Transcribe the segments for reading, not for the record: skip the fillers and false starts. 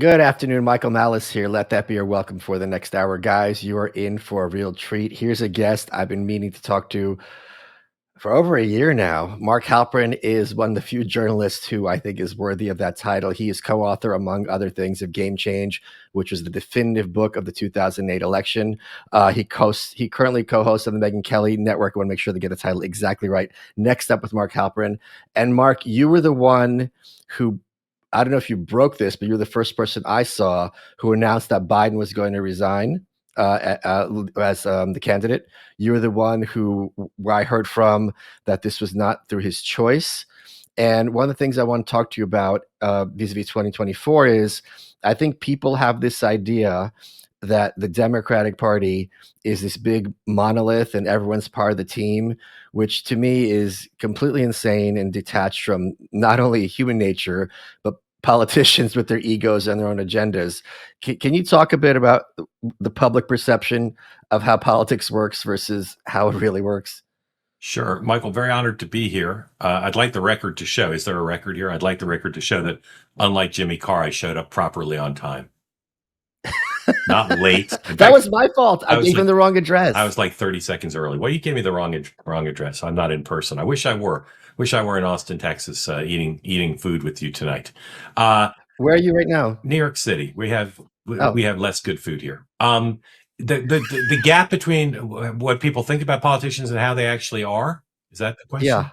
Good afternoon, Michael Malice here. Let that be your welcome for the next hour. Guys, you are in for a real treat. Here's a guest I've been meaning to talk to for over a year now. Mark Halperin is one of the few journalists who I think is worthy of that title. He is co-author, among other things, of Game Change, which was the definitive book of the 2008 election. He currently co-hosts on the Megyn Kelly Network. I want to make sure to get the title exactly right. Next up with Mark Halperin. And Mark, you were the one who, I don't know if you broke this, but you were the first person I saw who announced that Biden was going to resign as the candidate. You were the one where I heard from that this was not through his choice. And one of the things I want to talk to you about vis-a-vis 2024 is I think people have this idea that the Democratic Party is this big monolith and everyone's part of the team, which to me is completely insane and detached from not only human nature, but politicians with their egos and their own agendas. Can you talk a bit about the public perception of how politics works versus how it really works? Sure. Michael, very honored to be here. I'd like the record to show. Is there a record here? I'd like the record to show that, unlike Jimmy Carr, I showed up properly on time. Not late. That was my fault. I gave him the wrong address. I was like 30 seconds early. Well, you gave me the wrong address. I'm not in person. I wish I were. Wish I were in Austin, Texas, eating food with you tonight. Where are you right now? New York City. We have less good food here. The gap between what people think about politicians and how they actually are, is that the question? Yeah.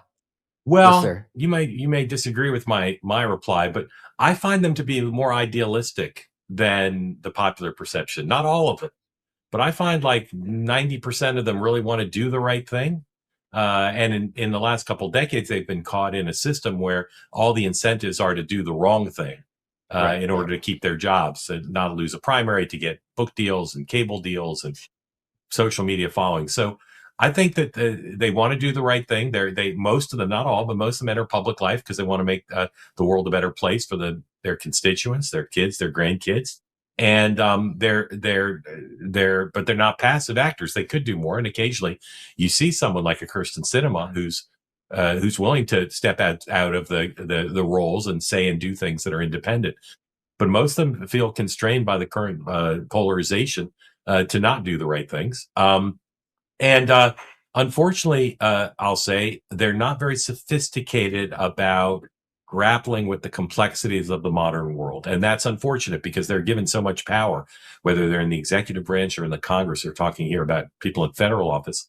Well, Yes, you may disagree with my reply, but I find them to be more idealistic than the popular perception. Not all of it, but I find like 90% of them really want to do the right thing. And in the last couple of decades, they've been caught in a system where all the incentives are to do the wrong thing in order to keep their jobs and not lose a primary, to get book deals and cable deals and social media following. So I think that they want to do the right thing. Most of them, not all, but most of them enter public life because they want to make the world a better place for their constituents, their kids, their grandkids. And but they're not passive actors. They could do more. And occasionally you see someone like a Kirsten Sinema who's willing to step out of the roles and say and do things that are independent. But most of them feel constrained by the current polarization to not do the right things. And unfortunately, I'll say they're not very sophisticated about grappling with the complexities of the modern world. And that's unfortunate because they're given so much power, whether they're in the executive branch or in the Congress. We're talking here about people in federal office.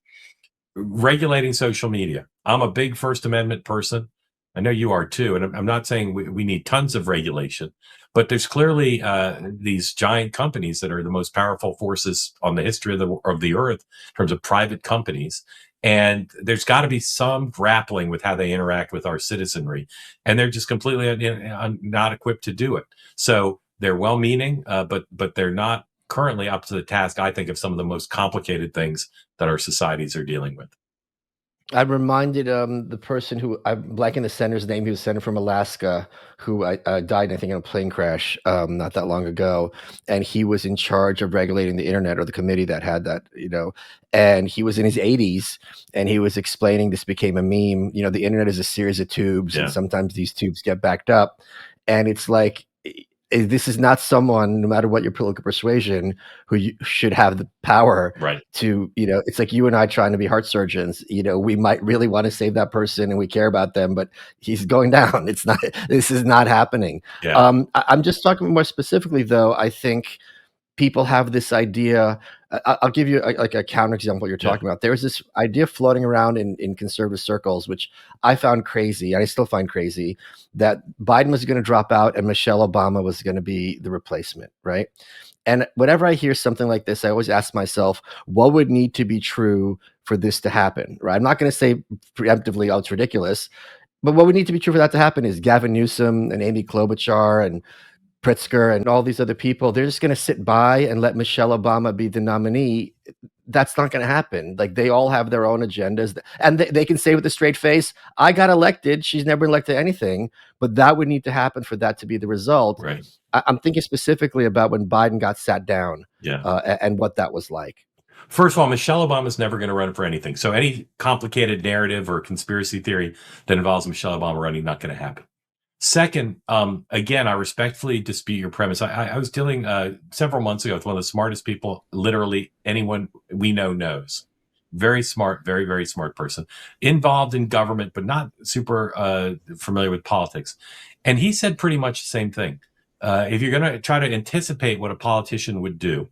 Regulating social media. I'm a big First Amendment person. I know you are too. And I'm not saying we need tons of regulation, but there's clearly these giant companies that are the most powerful forces on the history of the earth in terms of private companies. And there's got to be some grappling with how they interact with our citizenry. And they're just completely not equipped to do it. So they're well-meaning, but they're not currently up to the task, I think, of some of the most complicated things that our societies are dealing with. I'm reminded the person who, I'm blanking the senator's name, he was senator from Alaska, who died, I think, in a plane crash not that long ago. And he was in charge of regulating the internet, or the committee that had that, and he was in his 80s and he was explaining, this became a meme, the internet is a series of tubes, and sometimes these tubes get backed up. And it's like, this is not someone, no matter what your political persuasion, who should have the power to, it's like you and I trying to be heart surgeons. We might really want to save that person and we care about them, but he's going down. This is not happening. I'm just talking more specifically, though. I think people have this idea. I'll give you a counterexample what you're talking about. There's this idea floating around in conservative circles, which I found crazy, and I still find crazy, that Biden was going to drop out and Michelle Obama was going to be the replacement, right? And whenever I hear something like this, I always ask myself, what would need to be true for this to happen, right? I'm not going to say preemptively, oh, it's ridiculous, but what would need to be true for that to happen is Gavin Newsom and Amy Klobuchar and Pritzker and all these other people, they're just going to sit by and let Michelle Obama be the nominee. That's not going to happen. Like, they all have their own agendas, and they can say with a straight face, I got elected. She's never elected anything, but that would need to happen for that to be the result. Right. I'm thinking specifically about when Biden got sat down and what that was like. First of all, Michelle Obama is never going to run for anything. So any complicated narrative or conspiracy theory that involves Michelle Obama running, not going to happen. Second, again, I respectfully dispute your premise. I was dealing several months ago with one of the smartest people literally anyone we know knows. Very smart, very, very smart person, involved in government, but not super familiar with politics. And he said pretty much the same thing. If you're going to try to anticipate what a politician would do,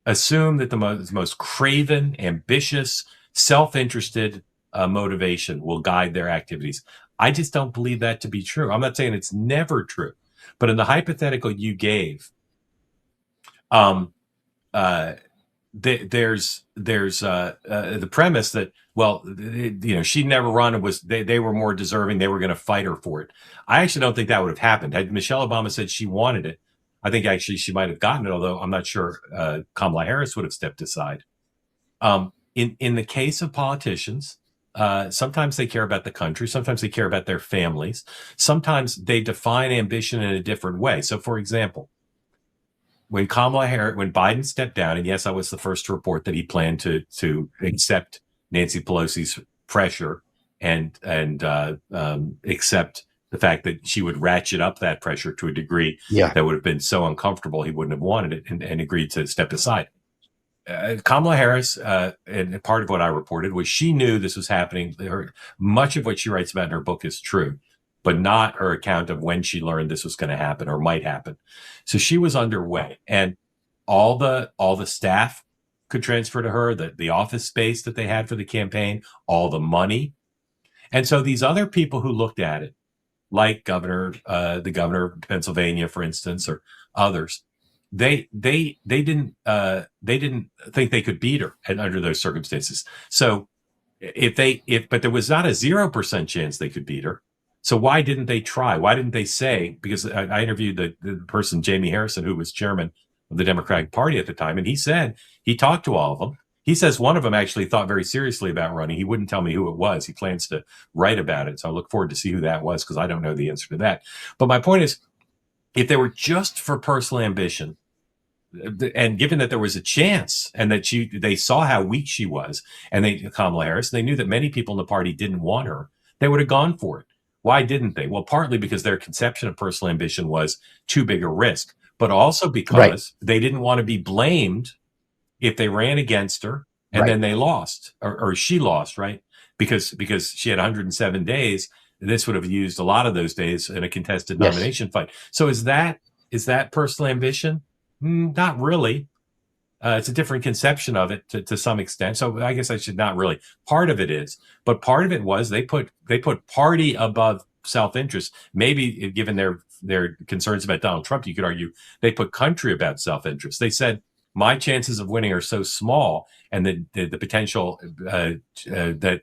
assume that the most craven, ambitious, self-interested motivation will guide their activities. I just don't believe that to be true. I'm not saying it's never true, but in the hypothetical you gave, um, uh, there's the premise that, well, she'd never run and they were more deserving, they were going to fight her for it. I actually don't think that would have happened had Michelle Obama said she wanted it. I think actually she might have gotten it, although I'm not sure Kamala Harris would have stepped aside. In the case of politicians, sometimes they care about the country, sometimes they care about their families, sometimes they define ambition in a different way. So, for example, when Biden stepped down, and yes, I was the first to report that he planned to accept Nancy Pelosi's pressure and accept the fact that she would ratchet up that pressure to a degree that would have been so uncomfortable he wouldn't have wanted it, and agreed to step aside. Kamala Harris, and part of what I reported was she knew this was happening. Much of what she writes about in her book is true, but not her account of when she learned this was going to happen or might happen. So she was underway, and all the staff could transfer to her, the office space that they had for the campaign, all the money. And so these other people who looked at it, like the governor of Pennsylvania, for instance, or others, they didn't think they could beat her under those circumstances. So but there was not a 0% chance they could beat her. So why didn't they try? Why didn't they say? Because I interviewed the person, Jamie Harrison, who was chairman of the Democratic Party at the time, and he said he talked to all of them. He says one of them actually thought very seriously about running. He wouldn't tell me who it was. He plans to write about it. So I look forward to see who that was, because I don't know the answer to that. But my point is, if they were just for personal ambition, and given that there was a chance, and that they saw how weak she was, and Kamala Harris, they knew that many people in the party didn't want her, they would have gone for it. Why didn't they? Well, partly because their conception of personal ambition was too big a risk, but also because they didn't want to be blamed if they ran against her and then they lost, or she lost, right? Because she had 107 days. This would have used a lot of those days in a contested nomination fight. So is that personal ambition? Not really. It's a different conception of it to some extent. So I guess I should not really. Part of it is, but part of it was they put party above self-interest. Maybe given their concerns about Donald Trump, you could argue they put country above self-interest. They said, my chances of winning are so small, and the potential that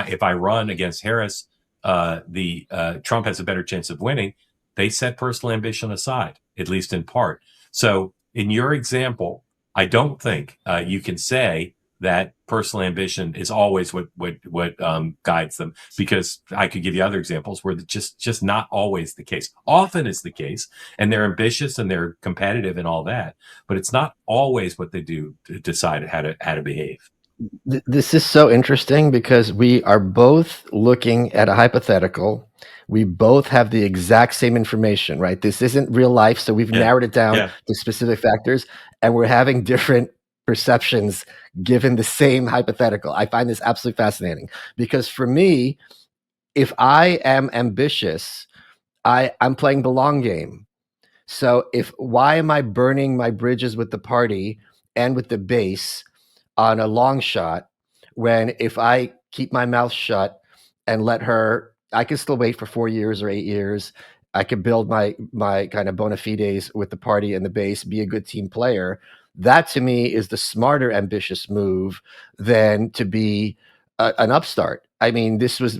if I run against Harris, Trump has a better chance of winning. They set personal ambition aside, at least in part. So in your example, I don't think you can say that personal ambition is always what guides them, because I could give you other examples where it's just not always the case. Often is the case, and they're ambitious and they're competitive and all that, but it's not always what they do to decide how to behave. This is so interesting because we are both looking at a hypothetical. We both have the exact same information, right? This isn't real life, so we've narrowed it down to specific factors, and we're having different perceptions given the same hypothetical. I find this absolutely fascinating, because for me, if I am ambitious, I'm playing the long game. So why am I burning my bridges with the party and with the base on a long shot, when if I keep my mouth shut and let her, I can still wait for 4 years or 8 years. I could build my kind of bona fides with the party and the base, be a good team player. That to me is the smarter, ambitious move than to be an upstart. I mean, this was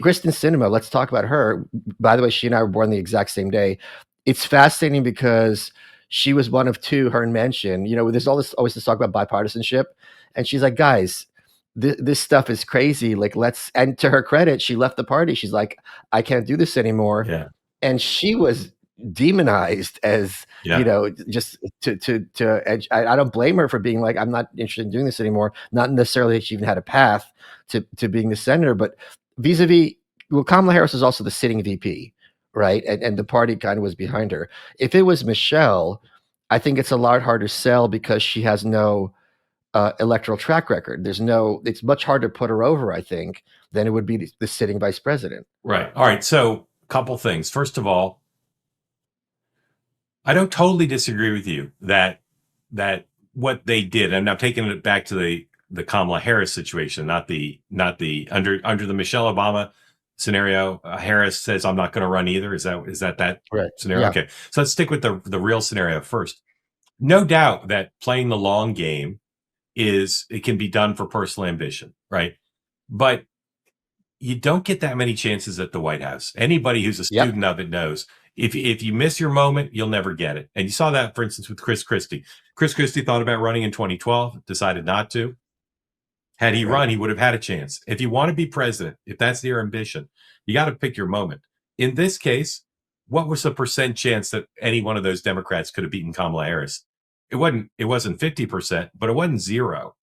Kristen Sinema. Let's talk about her. By the way, she and I were born the exact same day. It's fascinating because she was one of two, her and Manchin. There's always this talk about bipartisanship. And she's like, guys, this stuff is crazy. Like, and to her credit, she left the party. She's like, I can't do this anymore. Yeah. And she was demonized as, just I don't blame her for being like, I'm not interested in doing this anymore. Not necessarily that she even had a path to being the senator, but vis-a-vis, well, Kamala Harris is also the sitting VP, right? And the party kind of was behind her. If it was Michelle, I think it's a lot harder sell because she has no electoral track record. There's no. It's much harder to put her over, I think, than it would be the sitting vice president. Right. All right. So, a couple things. First of all, I don't totally disagree with you that what they did. I'm now taking it back to the Kamala Harris situation, not the under the Michelle Obama scenario. Harris says I'm not going to run either. Is that Right. scenario? Yeah. Okay. So let's stick with the real scenario first. No doubt that playing the long game it can be done for personal ambition, right? But you don't get that many chances at the White House. Anybody who's a Yep. student of it knows if you miss your moment, you'll never get it. And you saw that, for instance, with Chris Christie. Chris Christie thought about running in 2012, decided not to. Had he Right. run, he would have had a chance. If you want to be president, if that's your ambition, you got to pick your moment. In this case, what was the percent chance that any one of those Democrats could have beaten Kamala Harris? It wasn't 50%, but it wasn't zero.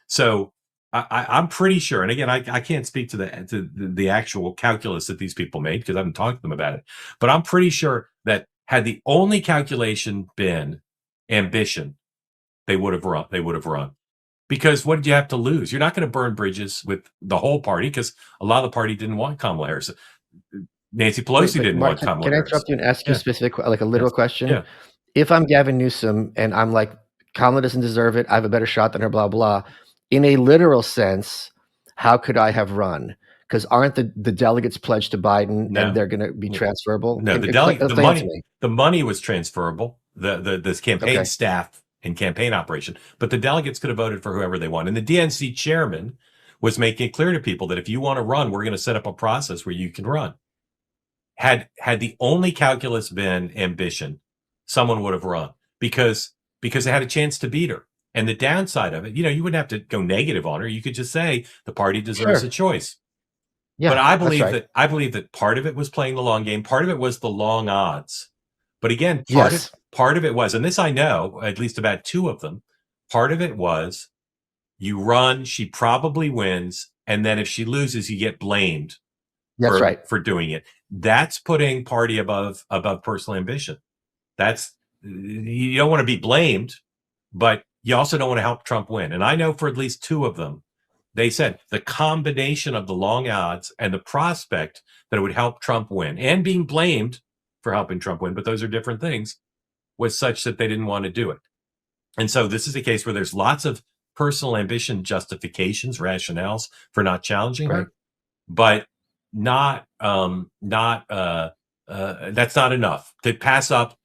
So I'm pretty sure, and again, I can't speak to the actual calculus that these people made because I haven't talked to them about it. But I'm pretty sure that had the only calculation been ambition, they would have run. They would have run. Because what did you have to lose? You're not going to burn bridges with the whole party because a lot of the party didn't want Kamala Harris. Nancy Wait, Pelosi but didn't Mark, want Kamala can I Harris. interrupt you and ask you a Yeah. specific, like a literal Yes. question? Yeah. If I'm Gavin Newsom and I'm like, Kamala doesn't deserve it, I have a better shot than her, blah, blah. In a literal sense, how could I have run? Because aren't the delegates pledged to Biden No. and they're going to be transferable? No, Explain it to me. the money was transferable. This campaign Okay. staff and campaign operation, but the delegates could have voted for whoever they want. And the DNC chairman was making it clear to people that if you want to run, we're going to set up a process where you can run. Had the only calculus been ambition, someone would have run because they had a chance to beat her. And the downside of it, you wouldn't have to go negative on her. You could just say the party deserves Sure. a choice. Yeah, But I that's right. believe that part of it was playing the long game. Part of it was the long odds. But again, Yes. part of it was, and this I know, at least about two of them, part of it was you run, she probably wins, and then if she loses, you get blamed That's right. for doing it. That's putting party above personal ambition. You don't want to be blamed, but you also don't want to help Trump win. And I know for at least two of them, they said the combination of the long odds and the prospect that it would help Trump win and being blamed for helping Trump win, but those are different things, was such that they didn't want to do it. And so this is a case where there's lots of personal ambition justifications, rationales for not challenging Right. her, but that's not enough to pass up.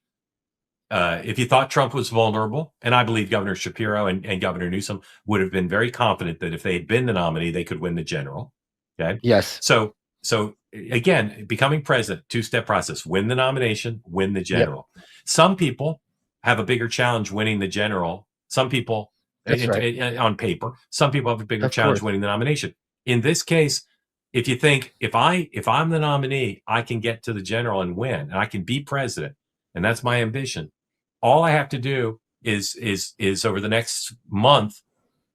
If you thought Trump was vulnerable, and I believe Governor Shapiro and Governor Newsom would have been very confident that if they had been the nominee, they could win the general. Okay. Yes. So again, becoming president, two-step process: win the nomination, win the general. Yep. Some people have a bigger challenge winning the general. Some people, on paper, some people have a bigger challenge winning the nomination. In this case, if you think if I'm the nominee, I can get to the general and win, and I can be president, and that's my ambition. All I have to do is over the next month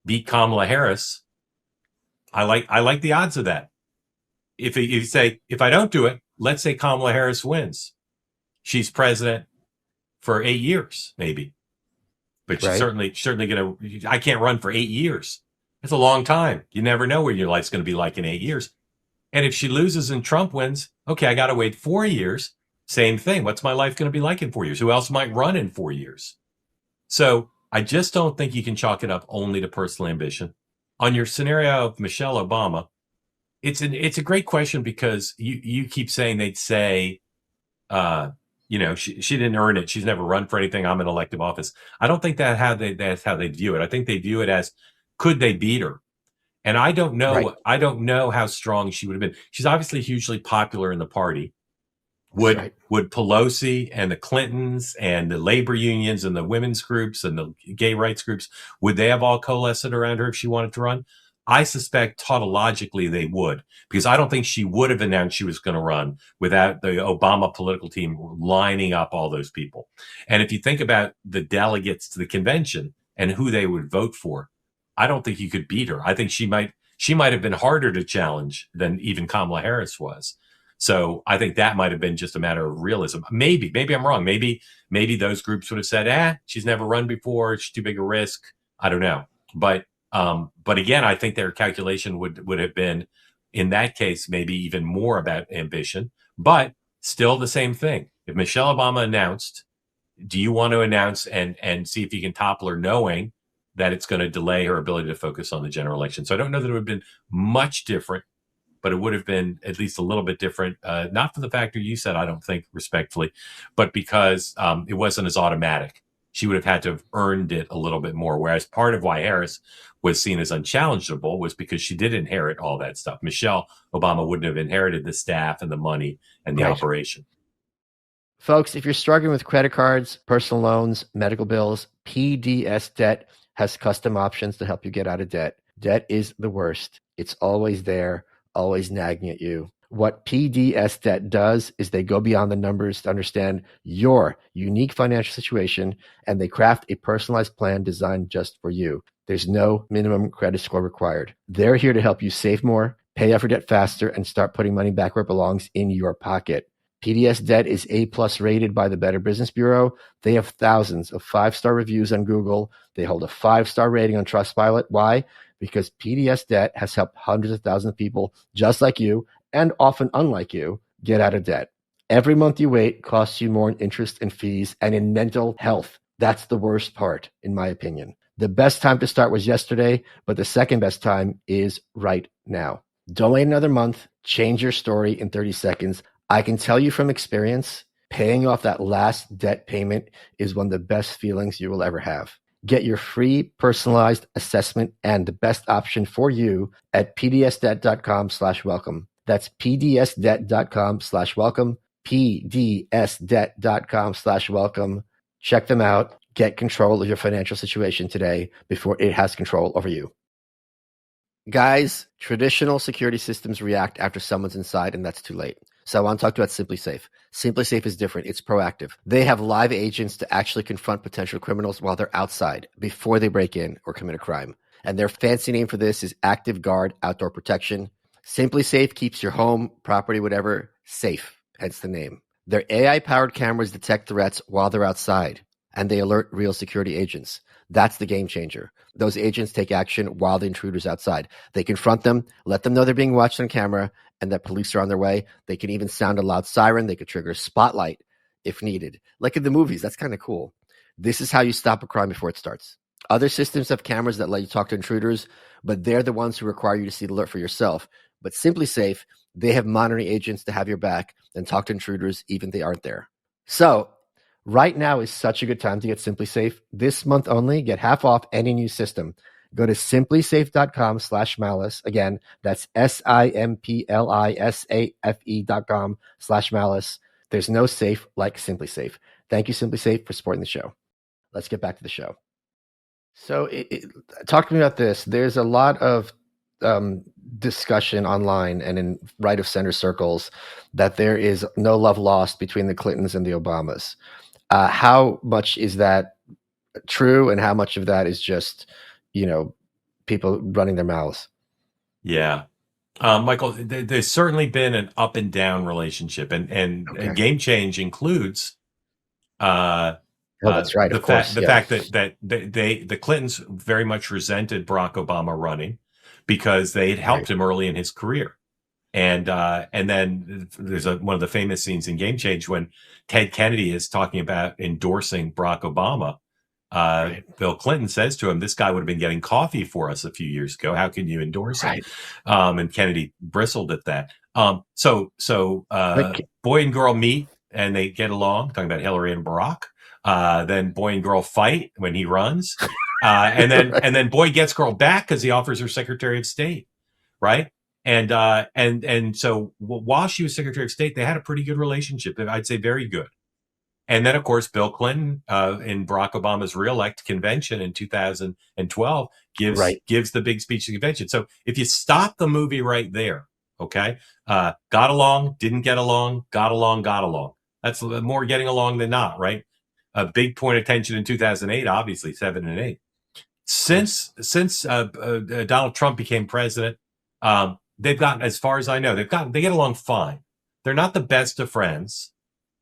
beat Kamala Harris. I like the odds of that. If you say if I don't do it, let's say Kamala Harris wins, she's president for 8 years, maybe, but she's certainly gonna. I can't run for 8 years. It's a long time. You never know where your life's going to be like in 8 years. And if she loses and Trump wins, okay, I got to wait 4 years. Same thing. What's my life going to be like in 4 years? Who else might run in 4 years? So I just don't think you can chalk it up only to personal ambition. On your scenario of Michelle Obama, it's a great question because you keep saying they'd say, she didn't earn it. She's never run for anything. I'm in elective office. I don't think that's how they view it. I think they view it as, could they beat her? And I don't know. Right. I don't know how strong she would have been. She's obviously hugely popular in the party. Would Pelosi and the Clintons and the labor unions and the women's groups and the gay rights groups, would they have all coalesced around her if she wanted to run? I suspect tautologically they would, because I don't think she would have announced she was going to run without the Obama political team lining up all those people. And if you think about the delegates to the convention and who they would vote for, I don't think you could beat her. I think she might have been harder to challenge than even Kamala Harris was. So I think that might have been just a matter of realism. Maybe I'm wrong. Maybe those groups would have said, she's never run before. She's too big a risk. I don't know. But again, I think their calculation would have been, in that case, maybe even more about ambition, but still the same thing. If Michelle Obama announced, do you want to announce and see if you can topple her, knowing that it's going to delay her ability to focus on the general election? So I don't know that it would have been much different, but it would have been at least a little bit different. Not for the factor you said, I don't think, respectfully, but because it wasn't as automatic. She would have had to have earned it a little bit more. Whereas part of why Harris was seen as unchallengeable was because she did inherit all that stuff. Michelle Obama wouldn't have inherited the staff and the money and the operation. Folks, if you're struggling with credit cards, personal loans, medical bills, PDS Debt has custom options to help you get out of debt. Debt is the worst. It's always there, always nagging at you. What PDS Debt does is they go beyond the numbers to understand your unique financial situation, and they craft a personalized plan designed just for you. There's no minimum credit score required. They're here to help you save more, pay off your debt faster, and start putting money back where it belongs, in your pocket. PDS Debt is A+ rated by the Better Business Bureau. They have thousands of 5-star reviews on Google. They hold a 5-star rating on Trustpilot. Why? Because PDS Debt has helped hundreds of thousands of people just like you, and often unlike you, get out of debt. Every month you wait costs you more in interest and fees and in mental health. That's the worst part, in my opinion. The best time to start was yesterday, but the second best time is right now. Don't wait another month. Change your story in 30 seconds. I can tell you from experience, paying off that last debt payment is one of the best feelings you will ever have. Get your free personalized assessment and the best option for you at pdsdebt.com/welcome. That's pdsdebt.com/welcome, pdsdebt.com/welcome. Check them out. Get control of your financial situation today before it has control over you. Guys, traditional security systems react after someone's inside, and that's too late. So I want to talk about SimpliSafe. SimpliSafe is different. It's proactive. They have live agents to actually confront potential criminals while they're outside, before they break in or commit a crime. And their fancy name for this is Active Guard Outdoor Protection. SimpliSafe keeps your home, property, whatever, safe, hence the name. Their AI-powered cameras detect threats while they're outside, and they alert real security agents. That's the game changer. Those agents take action while the intruder's outside. They confront them, let them know they're being watched on camera, and that police are on their way. They can even sound a loud siren. They could trigger a spotlight if needed. Like in the movies, that's kind of cool. This is how you stop a crime before it starts. Other systems have cameras that let you talk to intruders, but they're the ones who require you to see the alert for yourself. But SimpliSafe, they have monitoring agents to have your back and talk to intruders even if they aren't there. So right now is such a good time to get SimpliSafe. This month only, get half off any new system. Go to simplisafe.com/malice. Again, that's simplisafe.com/malice. There's no safe like SimpliSafe. Thank you, SimpliSafe, for supporting the show. Let's get back to the show. So talk to me about this. There's a lot of discussion online and in right of center circles that there is no love lost between the Clintons and the Obamas. How much is that true, and how much of that is just, people running their mouths? Yeah. Michael, there's certainly been an up and down relationship, and Game Change includes that's right. the Of course, fact that the Clintons very much resented Barack Obama running because they had helped him early in his career. And then there's one of the famous scenes in Game Change when Ted Kennedy is talking about endorsing Barack Obama. Bill Clinton says to him, "This guy would have been getting coffee for us a few years ago. How can you endorse him?" And Kennedy bristled at that. So boy and girl meet and they get along, talking about Hillary and Barack. Then boy and girl fight when he runs. And then boy gets girl back because he offers her Secretary of State. Right. And so while she was Secretary of State, they had a pretty good relationship. I'd say very good. And then, of course, Bill Clinton in Barack Obama's reelect convention in 2012 gives the big speech to the convention. So if you stop the movie right there, okay, got along, didn't get along, got along, got along. That's more getting along than not, right? A big point of tension in 2008, obviously 7 and 8. Since Donald Trump became president, they've gotten, as far as I know, they get along fine. they're not the best of friends,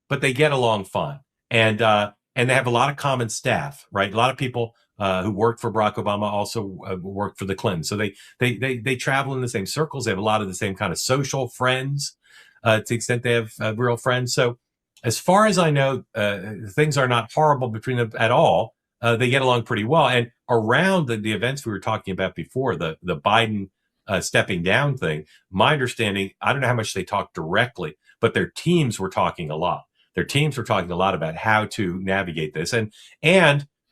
but they get along fine. And they have a lot of common staff, right? A lot of people who worked for Barack Obama also worked for the Clintons. So they travel in the same circles. They have a lot of the same kind of social friends to the extent they have real friends. So as far as I know, things are not horrible between them at all. They get along pretty well. And around the events we were talking about before, the Biden stepping down thing, my understanding, I don't know how much they talked directly, but their teams were talking a lot. Their teams were talking a lot about how to navigate this. And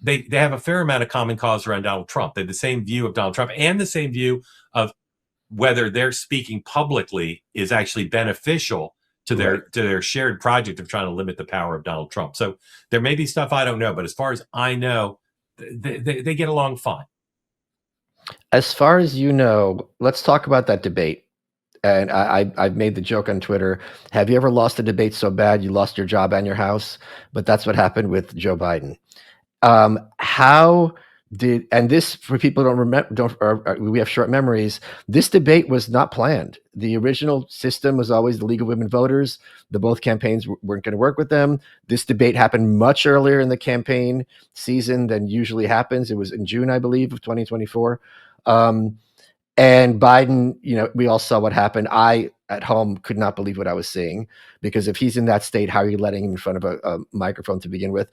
they have a fair amount of common cause around Donald Trump. They have the same view of Donald Trump and the same view of whether their speaking publicly is actually beneficial to their shared project of trying to limit the power of Donald Trump. So there may be stuff I don't know, but as far as I know, they get along fine. As far as you know, let's talk about that debate. And I've made the joke on Twitter. Have you ever lost a debate so bad you lost your job and your house? But that's what happened with Joe Biden. How did, and this, for people who don't remember, we have short memories, this debate was not planned. The original system was always the League of Women Voters. Both campaigns weren't going to work with them. This debate happened much earlier in the campaign season than usually happens. It was in June, I believe, of 2024. And Biden, we all saw what happened. I, at home, could not believe what I was seeing, because if he's in that state, how are you letting him in front of a microphone to begin with?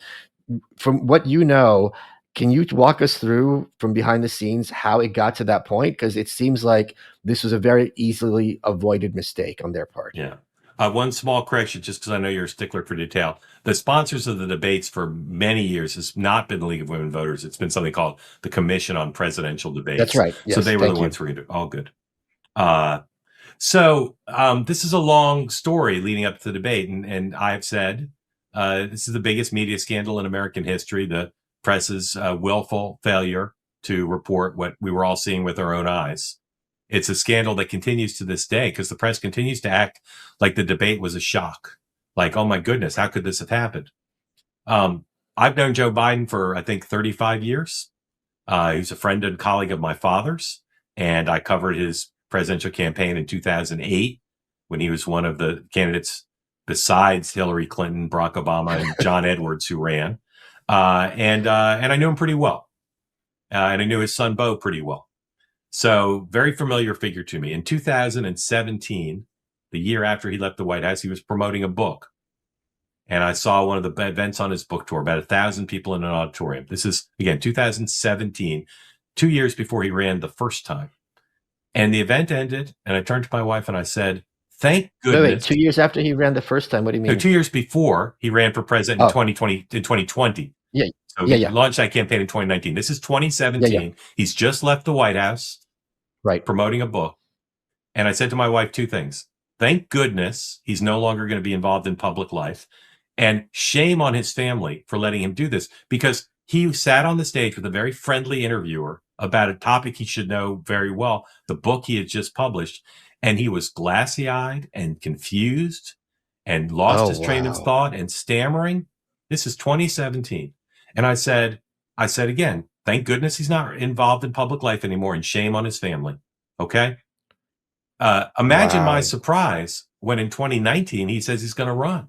From what you know, can you walk us through from behind the scenes how it got to that point? Because it seems like this was a very easily avoided mistake on their part. Yeah. One small correction, just because I know you're a stickler for detail. The sponsors of the debates for many years has not been the League of Women Voters. It's been something called the Commission on Presidential Debates. That's right. Yes, so they were the ones who were all good. So this is a long story leading up to the debate. And I've said this is the biggest media scandal in American history. The press's willful failure to report what we were all seeing with our own eyes. It's a scandal that continues to this day because the press continues to act like the debate was a shock. Like, oh my goodness, how could this have happened? I've known Joe Biden for, I think, 35 years. He's a friend and colleague of my father's, and I covered his presidential campaign in 2008 when he was one of the candidates besides Hillary Clinton, Barack Obama, and John Edwards who ran. And I knew him pretty well. And I knew his son, Beau, pretty well. So very familiar figure to me. In 2017, the year after he left the White House, he was promoting a book. And I saw one of the events on his book tour, about 1,000 people in an auditorium. This is, again, 2017, 2 years before he ran the first time. And the event ended, and I turned to my wife and I said, thank goodness. Wait, 2 years after he ran the first time? What do you mean? No, 2 years before he ran for president in 2020. Yeah. So he launched that campaign in 2019. This is 2017. Yeah. He's just left the White House, right, promoting a book. And I said to my wife two things. Thank goodness he's no longer going to be involved in public life. And shame on his family for letting him do this, because he sat on the stage with a very friendly interviewer about a topic he should know very well, the book he had just published. And he was glassy-eyed and confused and lost his train of thought and stammering. This is 2017. And I said again, thank goodness he's not involved in public life anymore, and shame on his family. Okay? Imagine my surprise when in 2019 he says he's going to run.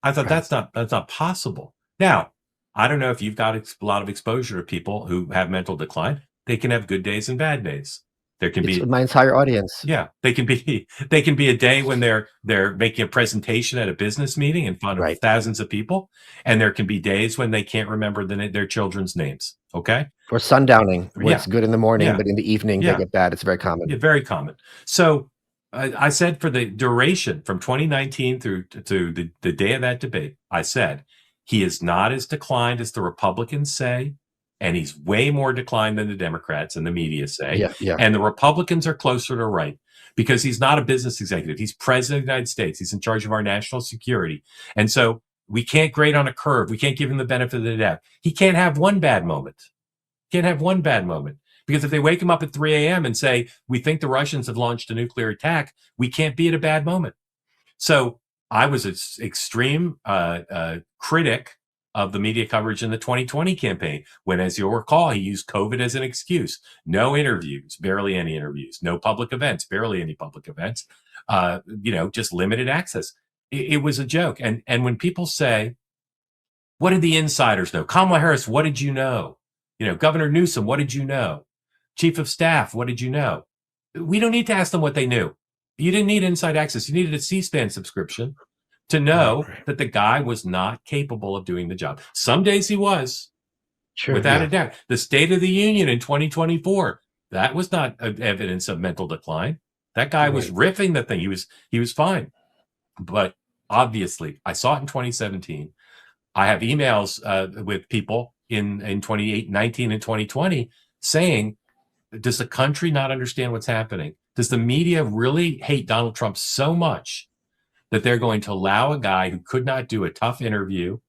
I thought that's not possible. Now, I don't know if you've got a lot of exposure to people who have mental decline. They can have good days and bad days. There can be my entire audience. Yeah, they can be a day when they're making a presentation at a business meeting in front of thousands of people, and there can be days when they can't remember their children's names. Okay, or sundowning, where it's good in the morning, but in the evening they get bad. It's very common. Yeah, very common. So I said for the duration from 2019 through to the day of that debate, I said he is not as declined as the Republicans say. And he's way more declined than the Democrats and the media say. Yeah. And the Republicans are closer to right because he's not a business executive. He's president of the United States. He's in charge of our national security. And so we can't grade on a curve. We can't give him the benefit of the doubt. He can't have one bad moment. Can't have one bad moment. Because if they wake him up at 3 a.m. and say, we think the Russians have launched a nuclear attack, we can't be at a bad moment. So I was an extreme critic of the media coverage in the 2020 campaign, when, as you'll recall, he used COVID as an excuse. No interviews, barely any interviews. No public events, barely any public events. just limited access. It was a joke. And when people say, what did the insiders know? Kamala Harris, what did you know? Governor Newsom, what did you know? Chief of Staff, what did you know? We don't need to ask them what they knew. You didn't need inside access. You needed a C-SPAN subscription to know that the guy was not capable of doing the job. Some days he was, without a doubt. The State of the Union in 2024, that was not evidence of mental decline. That guy was riffing the thing. He was fine. But obviously, I saw it in 2017. I have emails with people in 2019 and 2020 saying, does the country not understand what's happening? Does the media really hate Donald Trump so much that they're going to allow a guy who could not do a tough interview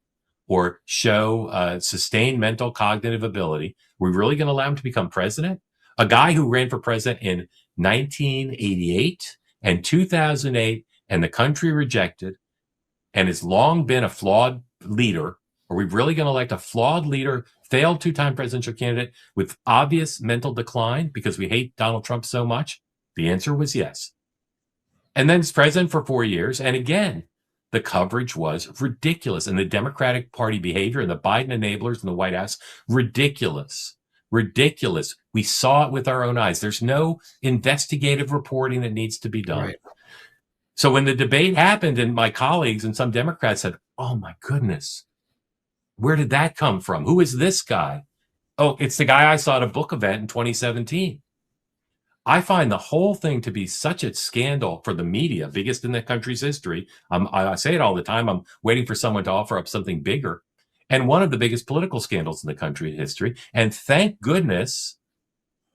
or show sustained mental cognitive ability? We're really going to allow him to become president? A guy who ran for president in 1988 and 2008 and the country rejected and has long been a flawed leader. Are we really going to elect a flawed leader, failed two-time presidential candidate with obvious mental decline because we hate Donald Trump so much? The answer was yes. And then he's president for 4 years. And again, the coverage was ridiculous. And the Democratic Party behavior and the Biden enablers in the White House, ridiculous. Ridiculous. We saw it with our own eyes. There's no investigative reporting that needs to be done. So when the debate happened and my colleagues and some Democrats said, oh my goodness, where did that come from? Who is this guy? Oh, it's the guy I saw at a book event in 2017. I find the whole thing to be such a scandal for the media, biggest in the country's history. I say it all the time. I'm waiting for someone to offer up something bigger. And one of the biggest political scandals in the country's history. And thank goodness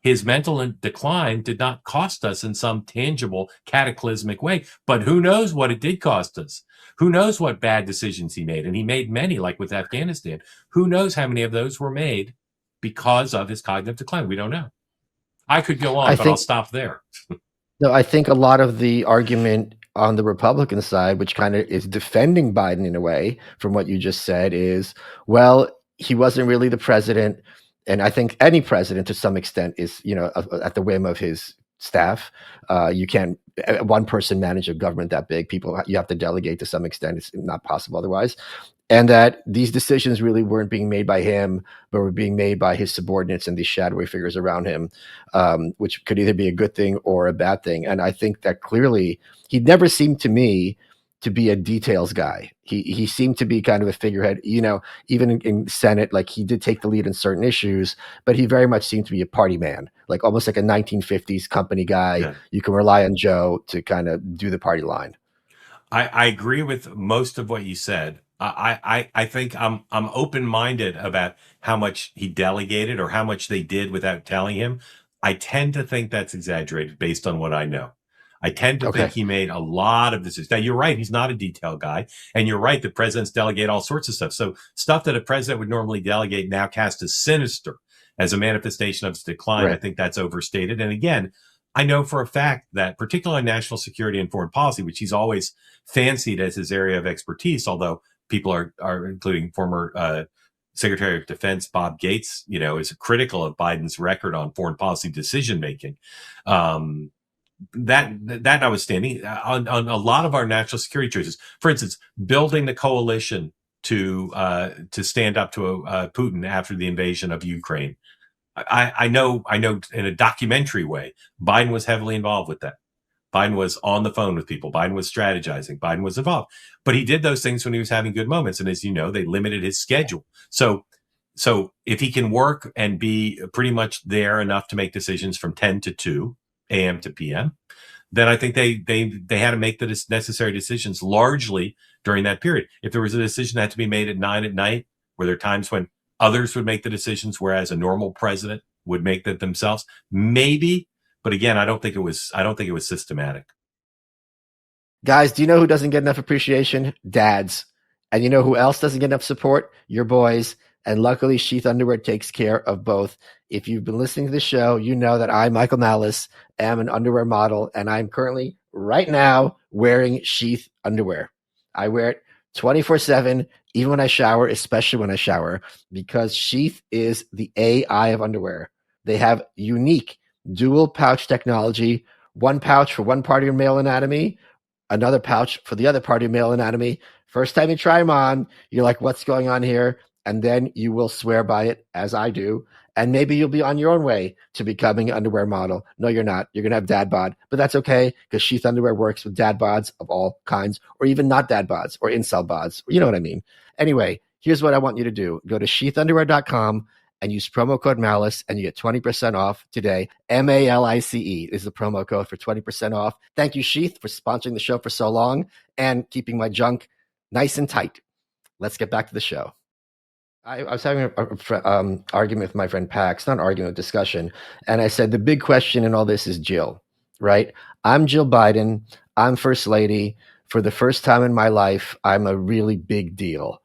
his mental decline did not cost us in some tangible, cataclysmic way. But who knows what it did cost us? Who knows what bad decisions he made? And he made many, like with Afghanistan. Who knows how many of those were made because of his cognitive decline? We don't know. I could go on, but I'll stop there. No, I think a lot of the argument on the Republican side, which kind of is defending Biden in a way, from what you just said, is, well, he wasn't really the president. And I think any president to some extent is, at the whim of his staff. You can't one person manage a government that big. You have to delegate to some extent. It's not possible otherwise. And that these decisions really weren't being made by him, but were being made by his subordinates and these shadowy figures around him, which could either be a good thing or a bad thing. And I think that clearly he never seemed to me to be a details guy. He seemed to be kind of a figurehead, even in Senate, like he did take the lead in certain issues, but he very much seemed to be a party man, like almost like a 1950s company guy. Yeah. You can rely on Joe to kind of do the party line. I agree with most of what you said. I think I'm open-minded about how much he delegated or how much they did without telling him. I tend to think that's exaggerated based on what I know. I tend to think he made a lot of decisions. Now, you're right. He's not a detail guy. And you're right that presidents delegate all sorts of stuff. So stuff that a president would normally delegate now cast as sinister as a manifestation of his decline. Right. I think that's overstated. And again, I know for a fact that particularly on national security and foreign policy, which he's always fancied as his area of expertise, although people are including former Secretary of Defense Bob Gates, is critical of Biden's record on foreign policy decision making. That notwithstanding, on a lot of our national security choices, for instance, building the coalition to stand up to Putin after the invasion of Ukraine. I know in a documentary way, Biden was heavily involved with that. Biden was on the phone with people. Biden was strategizing. Biden was involved. But he did those things when he was having good moments. And as you know, they limited his schedule. So if he can work and be pretty much there enough to make decisions from 10 to 2 a.m. to p.m., then I think they had to make the necessary decisions largely during that period. If there was a decision that had to be made at 9 at night, were there times when others would make the decisions, whereas a normal president would make them themselves? Maybe. But again, I don't think it was systematic. Guys, do you know who doesn't get enough appreciation? Dads. And you know who else doesn't get enough support? Your boys. And luckily, Sheath Underwear takes care of both. If you've been listening to the show, you know that I, Michael Malice, am an underwear model, and I'm currently, right now, wearing Sheath Underwear. I wear it 24/7, even when I shower, especially when I shower, because Sheath is the AI of underwear. They have unique dual pouch technology, one pouch for one part of your male anatomy, another pouch for the other part of your male anatomy. First time you try them on, you're like, what's going on here? And then you will swear by it, as I do. And maybe you'll be on your own way to becoming an underwear model. No, you're not. You're going to have dad bod, but that's okay because sheath underwear works with dad bods of all kinds, or even not dad bods or incel bods. You know what I mean? Anyway, here's what I want you to do. Go to sheathunderwear.com and use promo code Malice, and you get 20% off today. Malice is the promo code for 20% off. Thank you, Sheath, for sponsoring the show for so long and keeping my junk nice and tight. Let's get back to the show. I was having an argument with my friend Pax, not an argument, discussion. And I said, the big question in all this is Jill, right? I'm Jill Biden. I'm First Lady. For the first time in my life, I'm a really big deal.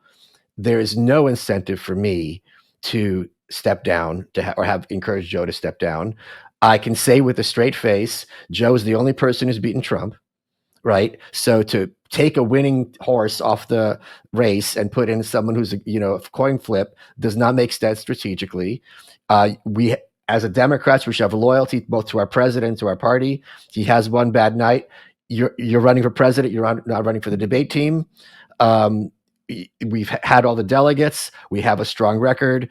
There is no incentive for me to step down or have encouraged Joe to step down. I can say with a straight face, Joe is the only person who's beaten Trump, right? So to take a winning horse off the race and put in someone who's a coin flip does not make sense strategically. We, as a Democrats, we should have loyalty both to our president, to our party. He has one bad night. You're running for president. You're not running for the debate team. We've had all the delegates. We have a strong record.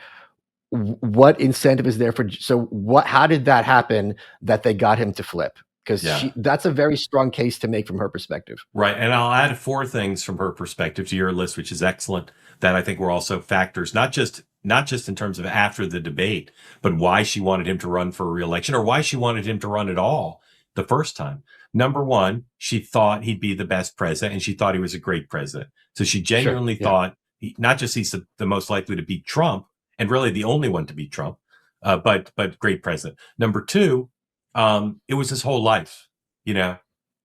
What incentive is there for? So what? How did that happen that they got him to flip? Because that's a very strong case to make from her perspective. Right. And I'll add 4 things from her perspective to your list, which is excellent, that I think were also factors, not just in terms of after the debate, but why she wanted him to run for re-election or why she wanted him to run at all the first time. Number one, she thought he'd be the best president, and she thought he was a great president. So she genuinely thought not just he's the most likely to beat Trump, and really the only one to beat Trump, but great president. Number two, it was his whole life, Right,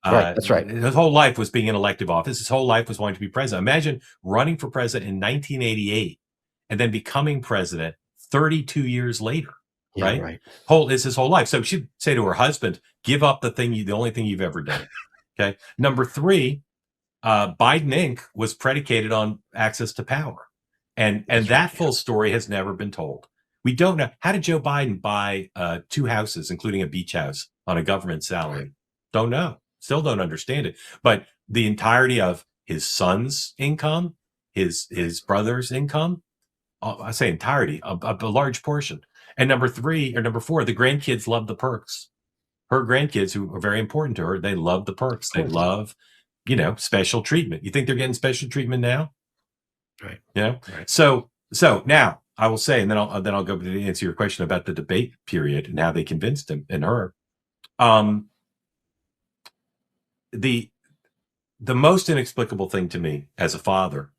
that's right. His whole life was being in elective office. His whole life was wanting to be president. Imagine running for president in 1988 and then becoming president 32 years later. Yeah, right. It's his whole life. So she'd say to her husband, give up the only thing you've ever done. Okay. Number 3, Biden Inc. was predicated on access to power. And that full story has never been told. We don't know. How did Joe Biden buy 2 houses, including a beach house, on a government salary? Don't know. Still don't understand it. But the entirety of his son's income, his brother's income, I say entirety, a large portion. And number 4, the grandkids love the perks. Her grandkids, who are very important to her, they love the perks. They love, special treatment. You think they're getting special treatment now? Right. Right. So now I will say, and then I'll go to answer your question about the debate period and how they convinced him and her. The most inexplicable thing to me as a father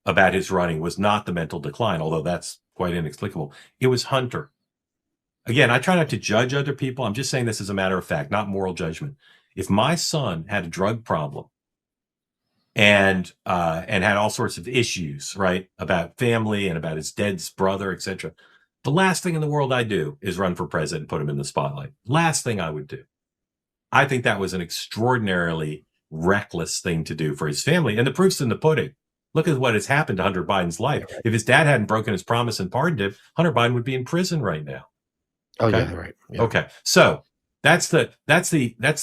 about his running was not the mental decline, although that's quite inexplicable. It was Hunter. Again, I try not to judge other people. I'm just saying this as a matter of fact, not moral judgment. If my son had a drug problem and had all sorts of issues, right, about family and about his dead brother, etc., the last thing in the world I do is run for president and put him in the spotlight. Last thing I would do. I think that was an extraordinarily reckless thing to do for his family. And the proof's in the pudding. Look at what has happened to Hunter Biden's life. If his dad hadn't broken his promise and pardoned him, Hunter Biden would be in prison right now. Okay? Oh, yeah, right. Yeah. Okay. So that's the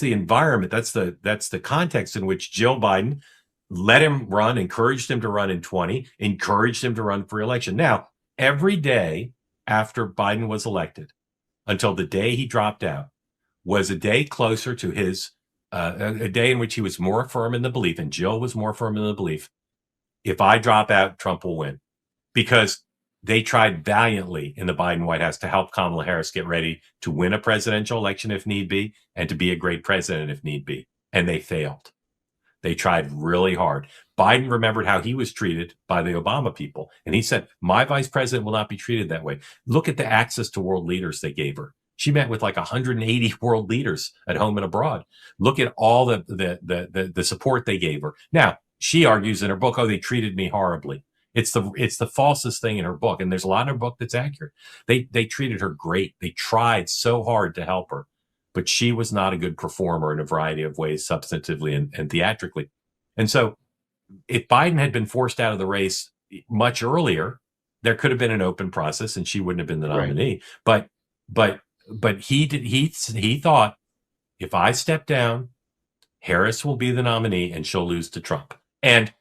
environment. That's the context in which Jill Biden let him run, encouraged him to run in 20, encouraged him to run for election. Now, every day after Biden was elected, until the day he dropped out, was a day closer to his, a day in which he was more firm in the belief, and Jill was more firm in the belief, if I drop out, Trump will win. Because they tried valiantly in the Biden White House to help Kamala Harris get ready to win a presidential election if need be, and to be a great president if need be. And they failed. They tried really hard. Biden remembered how he was treated by the Obama people. And he said, my vice president will not be treated that way. Look at the access to world leaders they gave her. She met with like 180 world leaders at home and abroad. Look at all the support they gave her. Now, she argues in her book, they treated me horribly. It's the falsest thing in her book. And there's a lot in her book that's accurate. They treated her great. They tried so hard to help her, but she was not a good performer in a variety of ways, substantively and theatrically. And so if Biden had been forced out of the race much earlier, there could have been an open process and she wouldn't have been the nominee. Right. But he thought if I step down, Harris will be the nominee and she'll lose to Trump. And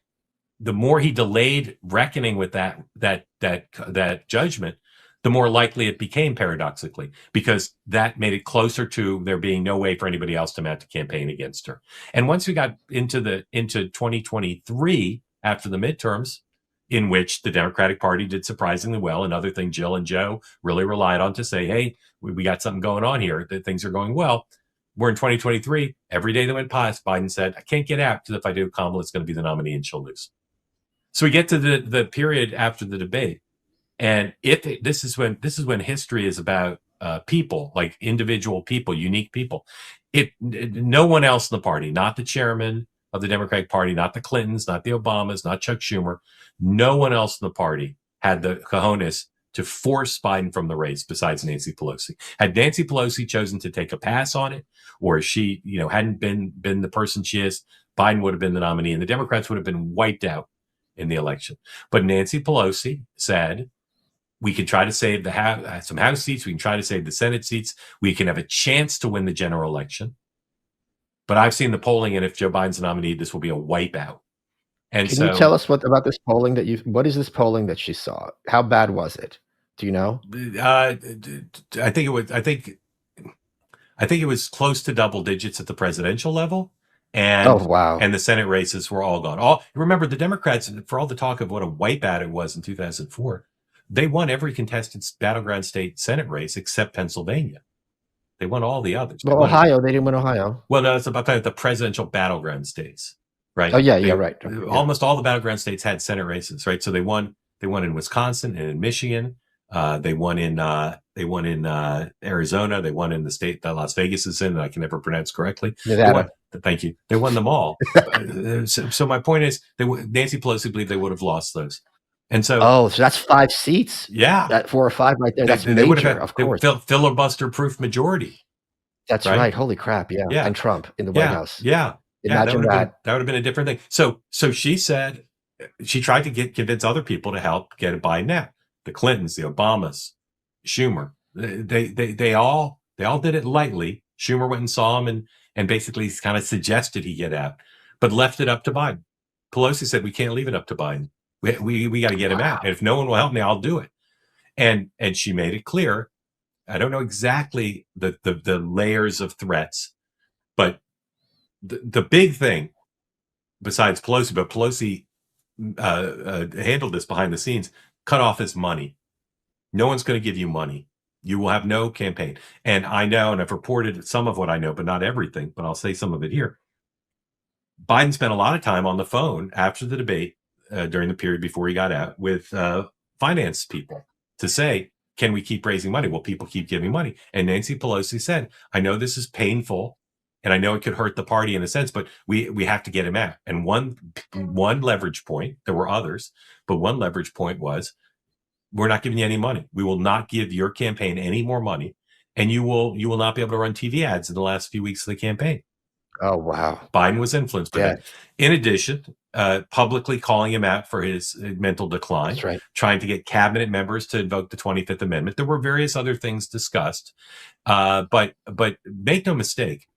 the more he delayed reckoning with that judgment, the more likely it became, paradoxically, because that made it closer to there being no way for anybody else to mount a campaign against her. And once we got into 2023 after the midterms, in which the Democratic Party did surprisingly well, another thing Jill and Joe really relied on to say, hey, we got something going on here, that things are going well. We're in 2023. Every day that went past, Biden said, I can't get out because if I do, Kamala's going to be the nominee and she'll lose. So we get to the period after the debate, and this is when history is about people, like individual people, unique people. No one else in the party, not the chairman of the Democratic Party, not the Clintons, not the Obamas, not Chuck Schumer, no one else in the party had the cojones to force Biden from the race besides Nancy Pelosi. Had Nancy Pelosi chosen to take a pass on it, or she, hadn't been the person she is, Biden would have been the nominee and the Democrats would have been wiped out in the election. But Nancy Pelosi said, we can try to save some House seats. We can try to save the Senate seats. We can have a chance to win the general election. But I've seen the polling, and if Joe Biden's the nominee, this will be a wipeout. And Can you tell us about this polling what is this polling that she saw? How bad was it? Do you know? I think it was close to double digits at the presidential level. And, oh, wow. And the Senate races were all gone. Remember, the Democrats, for all the talk of what a wipeout it was in 2004, they won every contested battleground state Senate race except Pennsylvania. They won all the others. Well, Ohio, they didn't win Ohio. Well, no, it's about the presidential battleground states, right? Oh, yeah, right. Almost all the battleground states had Senate races, right? So they won in Wisconsin and in Michigan. They won in Arizona. They won in the state that Las Vegas is in, that I can never pronounce correctly. Nevada. Thank you. They won them all. So my point is, Nancy Pelosi believed they would have lost those. And so, so that's 5 seats. Yeah, that 4 or 5 right there. That's major, of course. Filibuster-proof majority. That's right. Holy crap! Yeah, and Trump in the White House. Yeah, imagine that. That would have been a different thing. So she said she tried to convince other people to help get Biden out. The Clintons, the Obamas, Schumer. They all did it lightly. Schumer went and saw him and basically kind of suggested he get out, but left it up to Biden. Pelosi said, we can't leave it up to Biden. We got to get him out. And if no one will help me, I'll do it. And she made it clear. I don't know exactly the layers of threats, but the big thing besides Pelosi, but Pelosi handled this behind the scenes, cut off his money. No one's going to give you money. You will have no campaign. And I know, and I've reported some of what I know, but not everything, but I'll say some of it here. Biden spent a lot of time on the phone after the debate during the period before he got out with finance people to say, can we keep raising money? Will people keep giving money? And Nancy Pelosi said, I know this is painful and I know it could hurt the party in a sense, but we have to get him out. And one leverage point, there were others, but one leverage point was, we're not giving you any money. We will not give your campaign any more money. And you will not be able to run TV ads in the last few weeks of the campaign. Oh, wow. Biden was influenced by that. In addition, publicly calling him out for his mental decline, That's right. Trying to get cabinet members to invoke the 25th Amendment. There were various other things discussed. But make no mistake,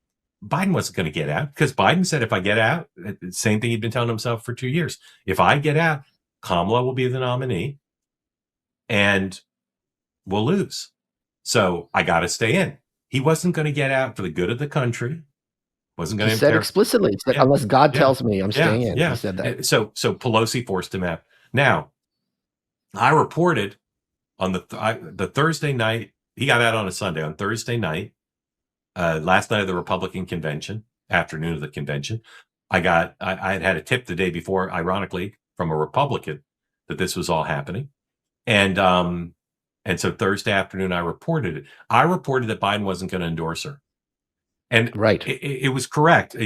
Biden wasn't going to get out, because Biden said, if I get out, same thing he'd been telling himself for 2 years. If I get out, Kamala will be the nominee and we'll lose. So I got to stay in. He wasn't going to get out for the good of the country. Wasn't going to. He said explicitly, he said, unless God tells me, I'm staying in. Yeah. He said that. So Pelosi forced him out. Now, I reported on the Thursday night, he got out on a Sunday. On Thursday night, last night of the Republican convention, afternoon of the convention, I had a tip the day before, ironically, from a Republican that this was all happening. And so Thursday afternoon, I reported it. I reported that Biden wasn't going to endorse her. And right, it was correct.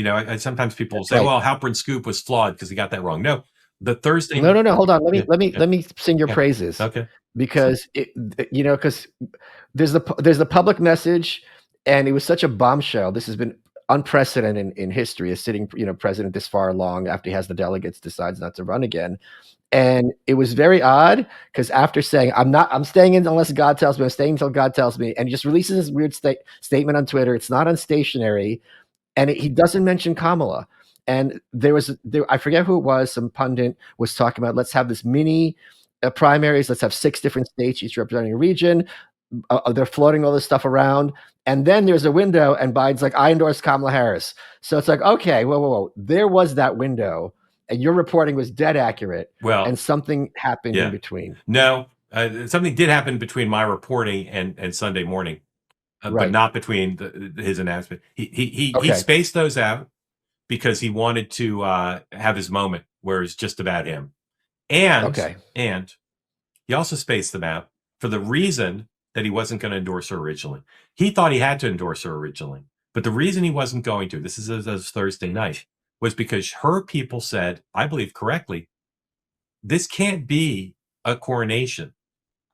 Sometimes people will say, well, Halperin scoop was flawed because he got that wrong. No, the Thursday. No. Hold on. Let me sing your praises. Okay. Because because there's the public message, and it was such a bombshell. This has been unprecedented in history. A sitting, president this far along after he has the delegates decides not to run again. And it was very odd because after saying, I'm staying in unless God tells me, I'm staying until God tells me. And he just releases this weird statement on Twitter. It's not on stationery. And he doesn't mention Kamala. And I forget who it was, some pundit was talking about, let's have this mini primaries. Let's have 6 different states, each representing a region. They're floating all this stuff around. And then there's a window and Biden's like, I endorse Kamala Harris. So it's like, okay, whoa. There was that window. And your reporting was dead accurate. Well, and something happened in between. No, something did happen between my reporting and Sunday morning, Right. but not between his announcement. He spaced those out because he wanted to have his moment where it's just about him. And he also spaced them out for the reason that he wasn't going to endorse her originally. He thought he had to endorse her originally, but the reason he wasn't going to, this is as Thursday night, was because her people said, I believe correctly, this can't be a coronation.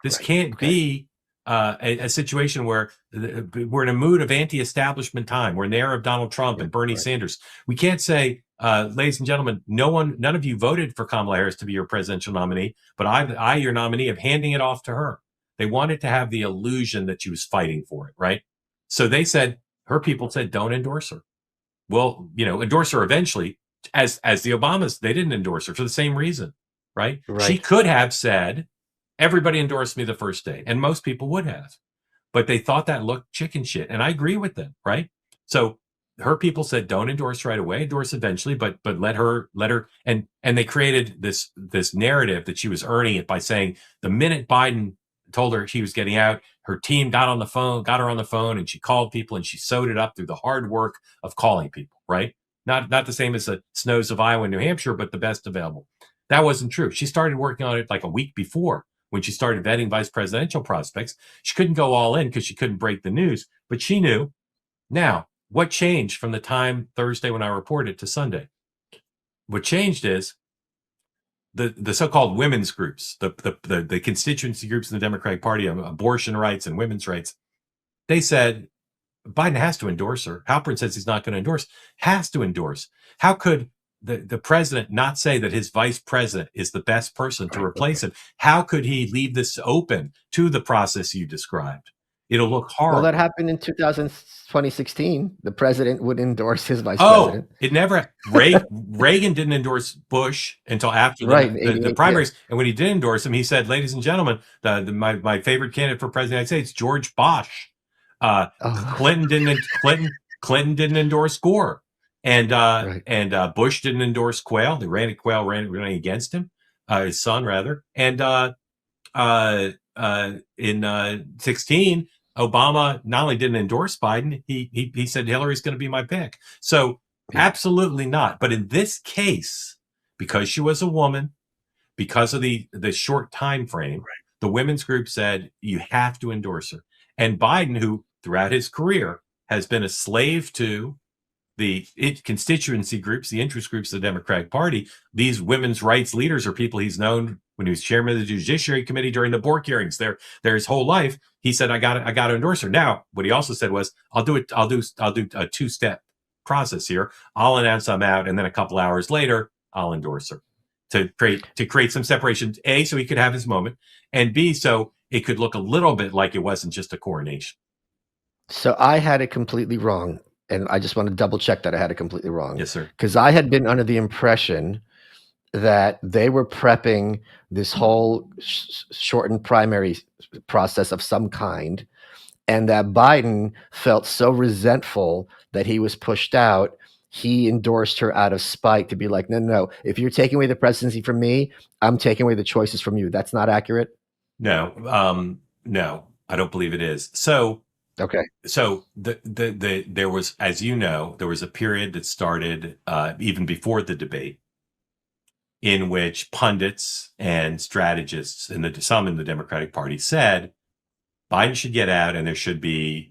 This can't be a situation where we're in a mood of anti-establishment time. We're in the era of Donald Trump and Bernie Sanders. We can't say, ladies and gentlemen, none of you voted for Kamala Harris to be your presidential nominee, but I, your nominee, am handing it off to her. They wanted to have the illusion that she was fighting for it, right? So they said, her people said, don't endorse her. Well, endorse her eventually. As the Obamas, they didn't endorse her for the same reason, right? She could have said, everybody endorsed me the first day, and most people would have, but they thought that looked chicken shit, and I agree with them, right? So her people said, don't endorse right away, endorse eventually, but let her, and they created this narrative that she was earning it by saying the minute Biden told her she was getting out, her team got her on the phone, and she called people, and she sewed it up through the hard work of calling people, right? Not the same as the snows of Iowa and New Hampshire, but the best available. That wasn't true. She started working on it like a week before when she started vetting vice presidential prospects. She couldn't go all in because she couldn't break the news, but she knew. Now, what changed from the time Thursday when I reported to Sunday? What changed is the so-called women's groups, the constituency groups in the Democratic Party on abortion rights and women's rights. They said, Biden has to endorse her. Halperin says he's not going to endorse, has to endorse. How could the president not say that his vice president is the best person to replace him? How could he leave this open to the process you described? It'll look horrible. Well, that happened in 2016. The president would endorse his vice president. It never. Reagan didn't endorse Bush until after the primaries. And when he did endorse him, he said, ladies and gentlemen, my favorite candidate for president of the United States, George Bush. Clinton didn't endorse Gore, and Bush didn't endorse Quayle. Quayle ran against him, his son rather. And in 16, Obama not only didn't endorse Biden, he said Hillary's going to be my pick. So absolutely not. But in this case, because she was a woman, because of the short time frame, the women's group said you have to endorse her. And Biden, who throughout his career has been a slave to the constituency groups, the interest groups of the Democratic Party, these women's rights leaders are people he's known when he was chairman of the Judiciary Committee during the Bork hearings. There his whole life. He said, I got to endorse her. Now, what he also said was, I'll do a 2-step process here. I'll announce I'm out, and then a couple hours later, I'll endorse her to create some separation. A, so he could have his moment, and B, so it could look a little bit like it wasn't just a coronation. So I had it completely wrong. And I just want to double check that I had it completely wrong. Yes, sir. Because I had been under the impression that they were prepping this whole shortened primary process of some kind, and that Biden felt so resentful that he was pushed out. He endorsed her out of spite to be like, no. If you're taking away the presidency from me, I'm taking away the choices from you. That's not accurate? No. No, I don't believe it is. So okay. So there was, as you know, there was a period that started even before the debate in which pundits and strategists and some in the Democratic Party said Biden should get out and there should be,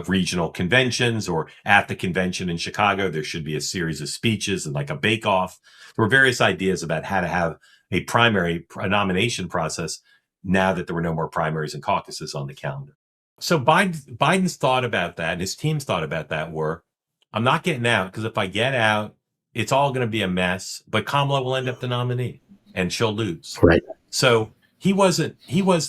regional conventions, or at the convention in Chicago, there should be a series of speeches and like a bake-off. There were various ideas about how to have a nomination process now that there were no more primaries and caucuses on the calendar. So Biden's thought about that, and his team's thought about that were, I'm not getting out because if I get out, it's all going to be a mess. But Kamala will end up the nominee, and she'll lose. Right. So he was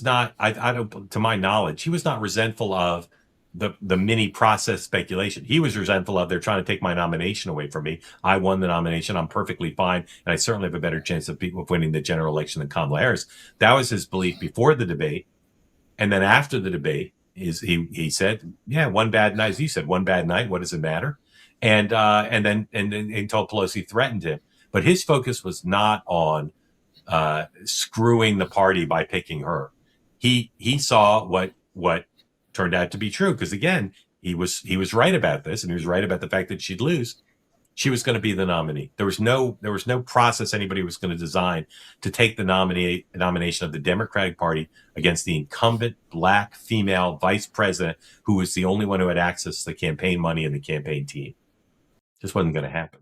not. I don't, to my knowledge, he was not resentful of the mini process speculation. He was resentful of they're trying to take my nomination away from me. I won the nomination. I'm perfectly fine, and I certainly have a better chance of winning the general election than Kamala Harris. That was his belief before the debate, and then after the debate, he said, "Yeah, one bad night." As you said, one bad night. What does it matter? And then he told Pelosi, threatened him, but his focus was not on screwing the party by picking her. He saw what turned out to be true, because again, he was right about this, and he was right about the fact that she'd lose. She was going to be the nominee. There was no process anybody was going to design to take the nomination of the Democratic Party against the incumbent black female vice president, who was the only one who had access to the campaign money and the campaign team. Just wasn't going to happen.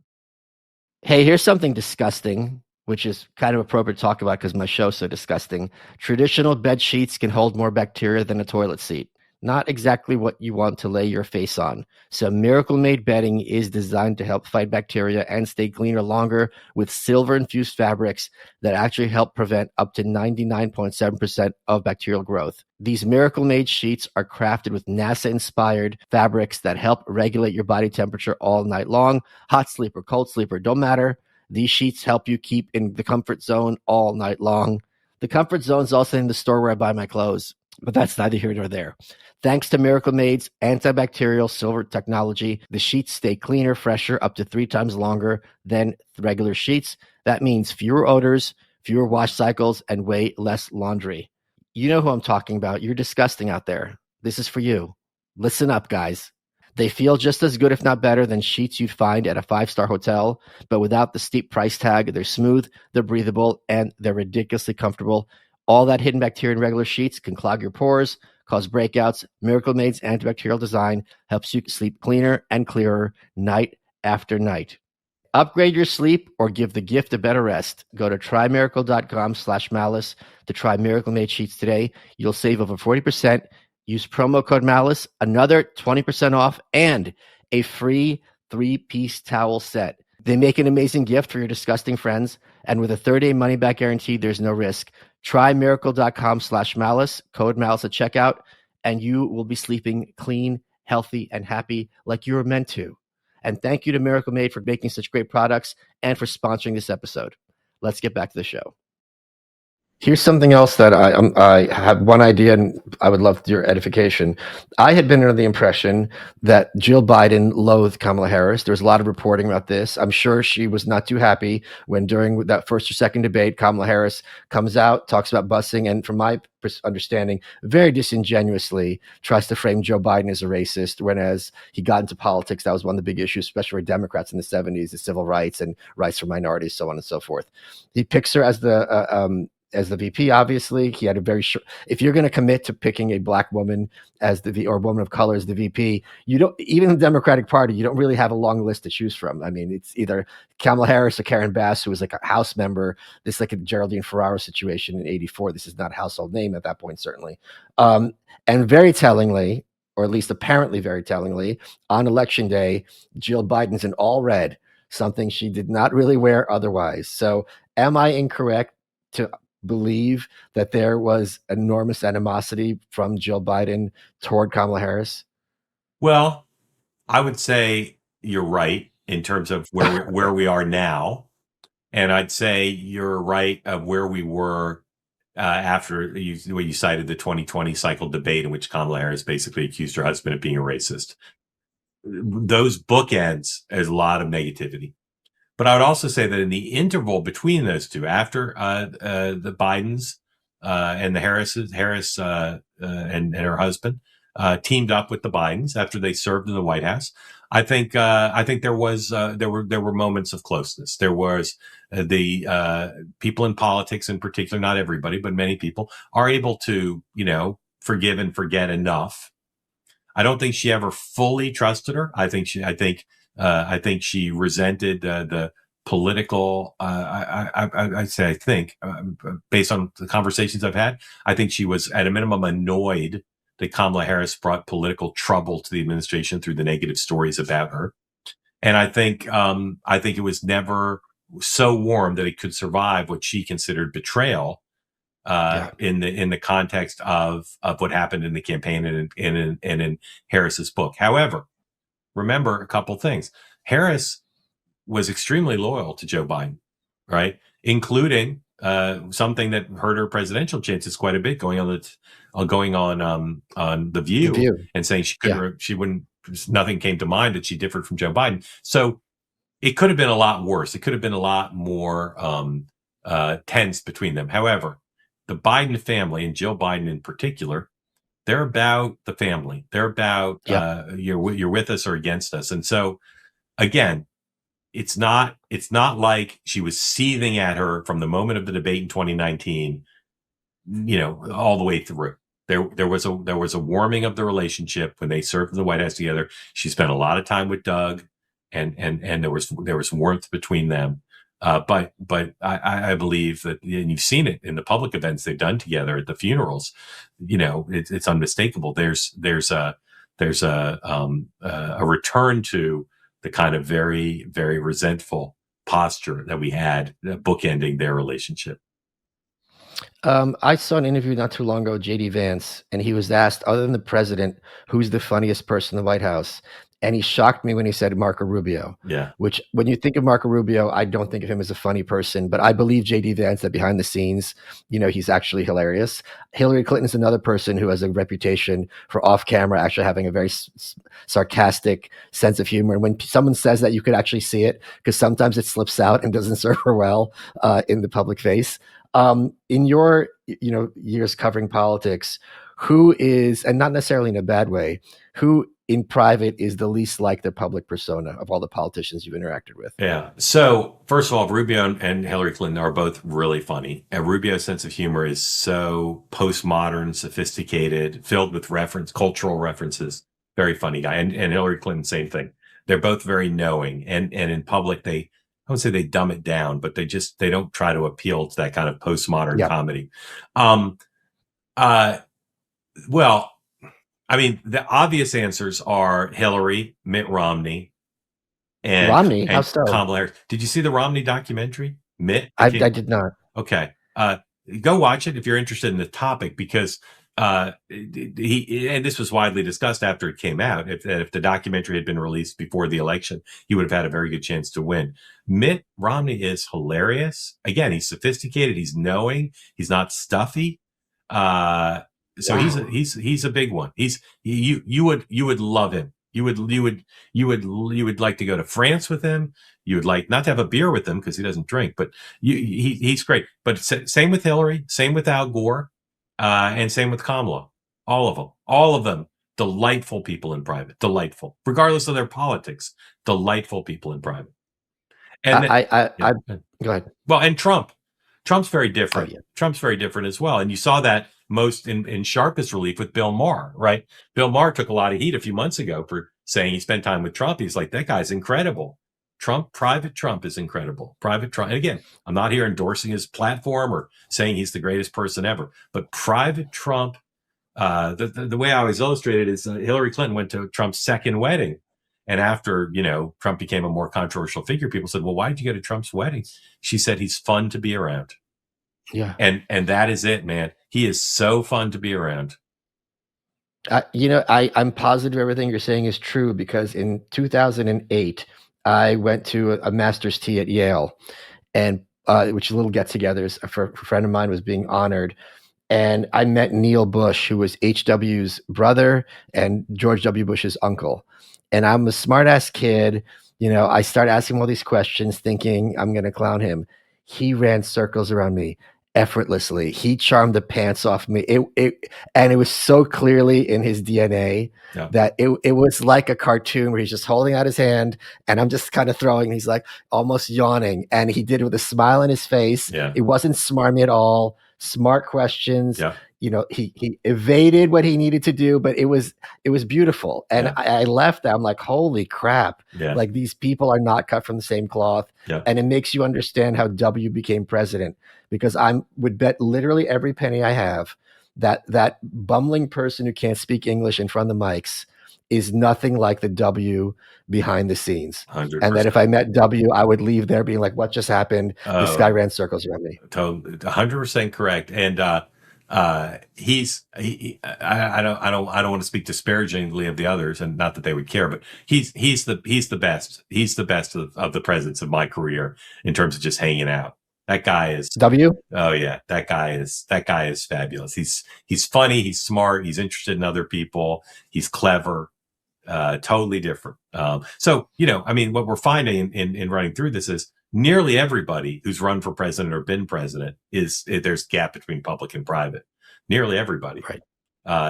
Hey, here's something disgusting, which is kind of appropriate to talk about because my show's so disgusting. Traditional bed sheets can hold more bacteria than a toilet seat. Not exactly what you want to lay your face on. So Miracle Made bedding is designed to help fight bacteria and stay cleaner longer with silver-infused fabrics that actually help prevent up to 99.7% of bacterial growth. These Miracle Made sheets are crafted with NASA-inspired fabrics that help regulate your body temperature all night long. Hot sleeper, cold sleeper, don't matter. These sheets help you keep in the comfort zone all night long. The comfort zone is also in the store where I buy my clothes, but that's neither here nor there. Thanks to Miracle Made's antibacterial silver technology, the sheets stay cleaner, fresher, up to 3 times longer than regular sheets. That means fewer odors, fewer wash cycles, and way less laundry. You know who I'm talking about. You're disgusting out there. This is for you. Listen up, guys. They feel just as good, if not better, than sheets you'd find at a 5-star hotel, but without the steep price tag. They're smooth, they're breathable, and they're ridiculously comfortable. All that hidden bacteria in regular sheets can clog your pores, cause breakouts. Miracle Made's antibacterial design helps you sleep cleaner and clearer night after night. Upgrade your sleep or give the gift of better rest. Go to trymiracle.com/malice to try Miracle Made sheets today. You'll save over 40%. Use promo code MALICE, another 20% off, and a free 3-piece towel set. They make an amazing gift for your disgusting friends, and with a 30-day money-back guarantee, there's no risk. Try miracle.com/malice, code MALICE at checkout, and you will be sleeping clean, healthy, and happy like you were meant to. And thank you to Miracle Made for making such great products and for sponsoring this episode. Let's get back to the show. Here's something else that I have one idea, and I would love your edification. I had been under the impression that Jill Biden loathed Kamala Harris. There was a lot of reporting about this. I'm sure she was not too happy when during that first or second debate, Kamala Harris comes out, talks about busing, and from my understanding, very disingenuously tries to frame Joe Biden as a racist, whereas he got into politics. That was one of the big issues, especially for Democrats in the 70s, the civil rights and rights for minorities, so on and so forth. He picks her as the VP. Obviously, he had a very short. If you're going to commit to picking a black woman as or woman of color as the VP, you don't, even the Democratic Party, you don't really have a long list to choose from. I mean, it's either Kamala Harris or Karen Bass, who was like a House member. This is like a Geraldine Ferraro situation in '84. This is not a household name at that point, certainly. And very tellingly, or at least apparently very tellingly, on Election Day, Jill Biden's in all red, something she did not really wear otherwise. So, am I incorrect to believe that there was enormous animosity from Jill Biden toward Kamala Harris? Well, I would say you're right in terms of where we are now, and I'd say you're right of where we were after you cited the 2020 cycle debate in which Kamala Harris basically accused her husband of being a racist. Those bookends is a lot of negativity. But I would also say that in the interval between those two, after the Bidens and the Harris and her husband teamed up with the Bidens after they served in the White House, I think there were moments of closeness. There was the people in politics, in particular, not everybody, but many people are able to forgive and forget enough. I don't think she ever fully trusted her. I think she resented the political. I think based on the conversations I've had, I think she was at a minimum annoyed that Kamala Harris brought political trouble to the administration through the negative stories about her. And I think it was never so warm that it could survive what she considered betrayal Yeah. in the context of what happened in the campaign and in Harris's book. However, remember a couple things. Harris was extremely loyal to Joe Biden, right? Including something that hurt her presidential chances quite a bit, going on the The View View. and saying Yeah. she wouldn't, nothing came to mind that she differed from Joe Biden. So it could have been a lot worse. It could have been a lot more tense between them. However, the Biden family and Jill Biden in particular, they're about the family. They're about Yep. You're with us or against us. And so again, it's not like she was seething at her from the moment of the debate in 2019, all the way through. There was a warming of the relationship when they served in the White House together. She spent a lot of time with Doug, and there was warmth between them. But I believe that, and you've seen it in the public events they've done together at the funerals. It's unmistakable. There's a return to the kind of very, very resentful posture that we had bookending their relationship. I saw an interview not too long ago with JD Vance, and he was asked, other than the president, who's the funniest person in the White House? And he shocked me when he said Marco Rubio. Yeah. Which, when you think of Marco Rubio, I don't think of him as a funny person, but I believe JD Vance that behind the scenes, he's actually hilarious. Hillary Clinton is another person who has a reputation for off camera actually having a very sarcastic sense of humor. And when someone says that, you could actually see it, because sometimes it slips out and doesn't serve her well in the public face. In your years covering politics, who is, and not necessarily in a bad way, who in private is the least like the public persona of all the politicians you've interacted with? Yeah. So first of all, Rubio and Hillary Clinton are both really funny. And Rubio's sense of humor is so postmodern, sophisticated, filled with cultural references. Very funny guy. And Hillary Clinton, same thing. They're both very knowing. And in public, I would say they dumb it down, but they don't try to appeal to that kind of postmodern comedy. Well, I mean, the obvious answers are Hillary, Mitt Romney, and Romney, how so? Kamala Harris. Did you see the Romney documentary? Mitt? I did not. Okay. Go watch it if you're interested in the topic, because and this was widely discussed after it came out. If the documentary had been released before the election, he would have had a very good chance to win. Mitt Romney is hilarious. Again, he's sophisticated. He's knowing. He's not stuffy. So wow. He's a big one. You would love him. You would like to go to France with him. You would like not to have a beer with him because he doesn't drink, but he's great. But same with Hillary, same with Al Gore, and same with Kamala. All of them, delightful people in private. Delightful, regardless of their politics. Delightful people in private. And go ahead. Well, and Trump's very different. Oh, yeah. Trump's very different as well. And you saw that most in sharpest relief with Bill Maher, right? Bill Maher took a lot of heat a few months ago for saying he spent time with Trump. He's like, that guy's incredible. Private Trump is incredible. Private Trump. And again, I'm not here endorsing his platform or saying he's the greatest person ever, but private Trump, the way I always illustrate it is Hillary Clinton went to Trump's second wedding. And after, Trump became a more controversial figure, people said, well, why did you go to Trump's wedding? She said, he's fun to be around. Yeah. And that is it, man. He is so fun to be around. I'm positive everything you're saying is true, because in 2008, I went to a master's tea at Yale, and which little get-togethers for a friend of mine was being honored. And I met Neil Bush, who was H.W.'s brother and George W. Bush's uncle. And I'm a smart-ass kid. I started asking him all these questions thinking I'm going to clown him. He ran circles around me effortlessly. He charmed the pants off me. And it was so clearly in his DNA that it was like a cartoon where he's just holding out his hand and I'm just kind of throwing. He's like almost yawning, and he did it with a smile on his face. Yeah. It wasn't smarmy at all. Smart questions. Yeah. He evaded what he needed to do, but it was beautiful. And I left. I'm like, holy crap! Yeah. Like, these people are not cut from the same cloth. Yeah. And it makes you understand how W became president, because I would bet literally every penny I have that bumbling person who can't speak English in front of the mics is nothing like the W behind the scenes. And that if 100%. I met W, I would leave there being like, what just happened? The Oh, sky ran circles around me. totally, 100% correct. And I don't want to speak disparagingly of the others, and not that they would care, but he's the best. He's the best of the presidents of my career in terms of just hanging out. That guy is. W? Oh yeah, that guy is fabulous. He's funny. He's smart. He's interested in other people. He's clever. Totally different. So, I mean, what we're finding in running through this is nearly everybody who's run for president or been president there's a gap between public and private. Nearly everybody. Right.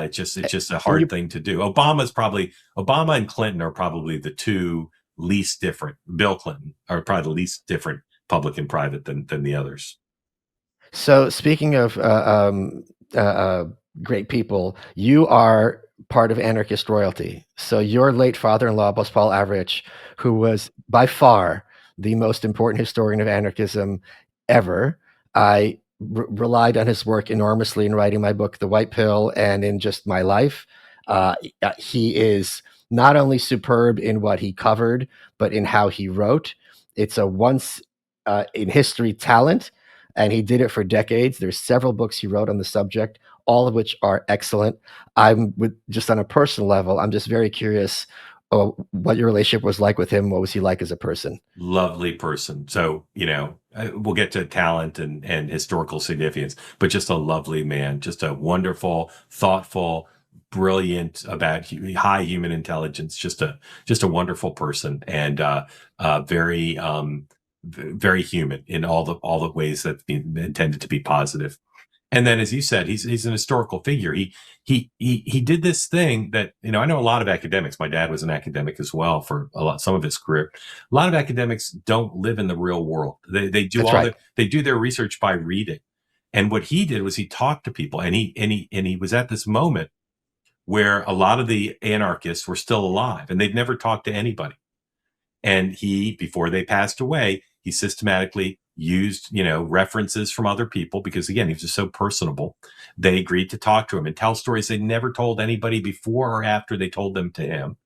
It's just a And hard thing to do. Obama and Clinton are probably the two least different. Bill Clinton are probably the least different public and private than the others. So speaking of great people, you are part of anarchist royalty. So your late father-in-law was Paul Avrich, who was by far the most important historian of anarchism ever. I relied on his work enormously in writing my book, The White Pill, and in just my life. He is not only superb in what he covered, but in how he wrote. It's a once in history talent, and he did it for decades. There's several books he wrote on the subject, all of which are excellent. Just on a personal level, I'm just very curious what your relationship was like with him. What was he like as a person? Lovely person. So, we'll get to talent and historical significance, but just a lovely man, just a wonderful, thoughtful, brilliant about high human intelligence, just a wonderful person, and very very human in all the ways that intended to be positive. And then, as you said, he's an historical figure. He did this thing that, I know a lot of academics. My dad was an academic as well for some of his career. A lot of academics don't live in the real world. They do That's right. they do their research by reading. And what he did was he talked to people, and he was at this moment where a lot of the anarchists were still alive, and they'd never talked to anybody. And before they passed away, he systematically used, references from other people, because again, he was just so personable. They agreed to talk to him and tell stories they never told anybody before or after they told them to him.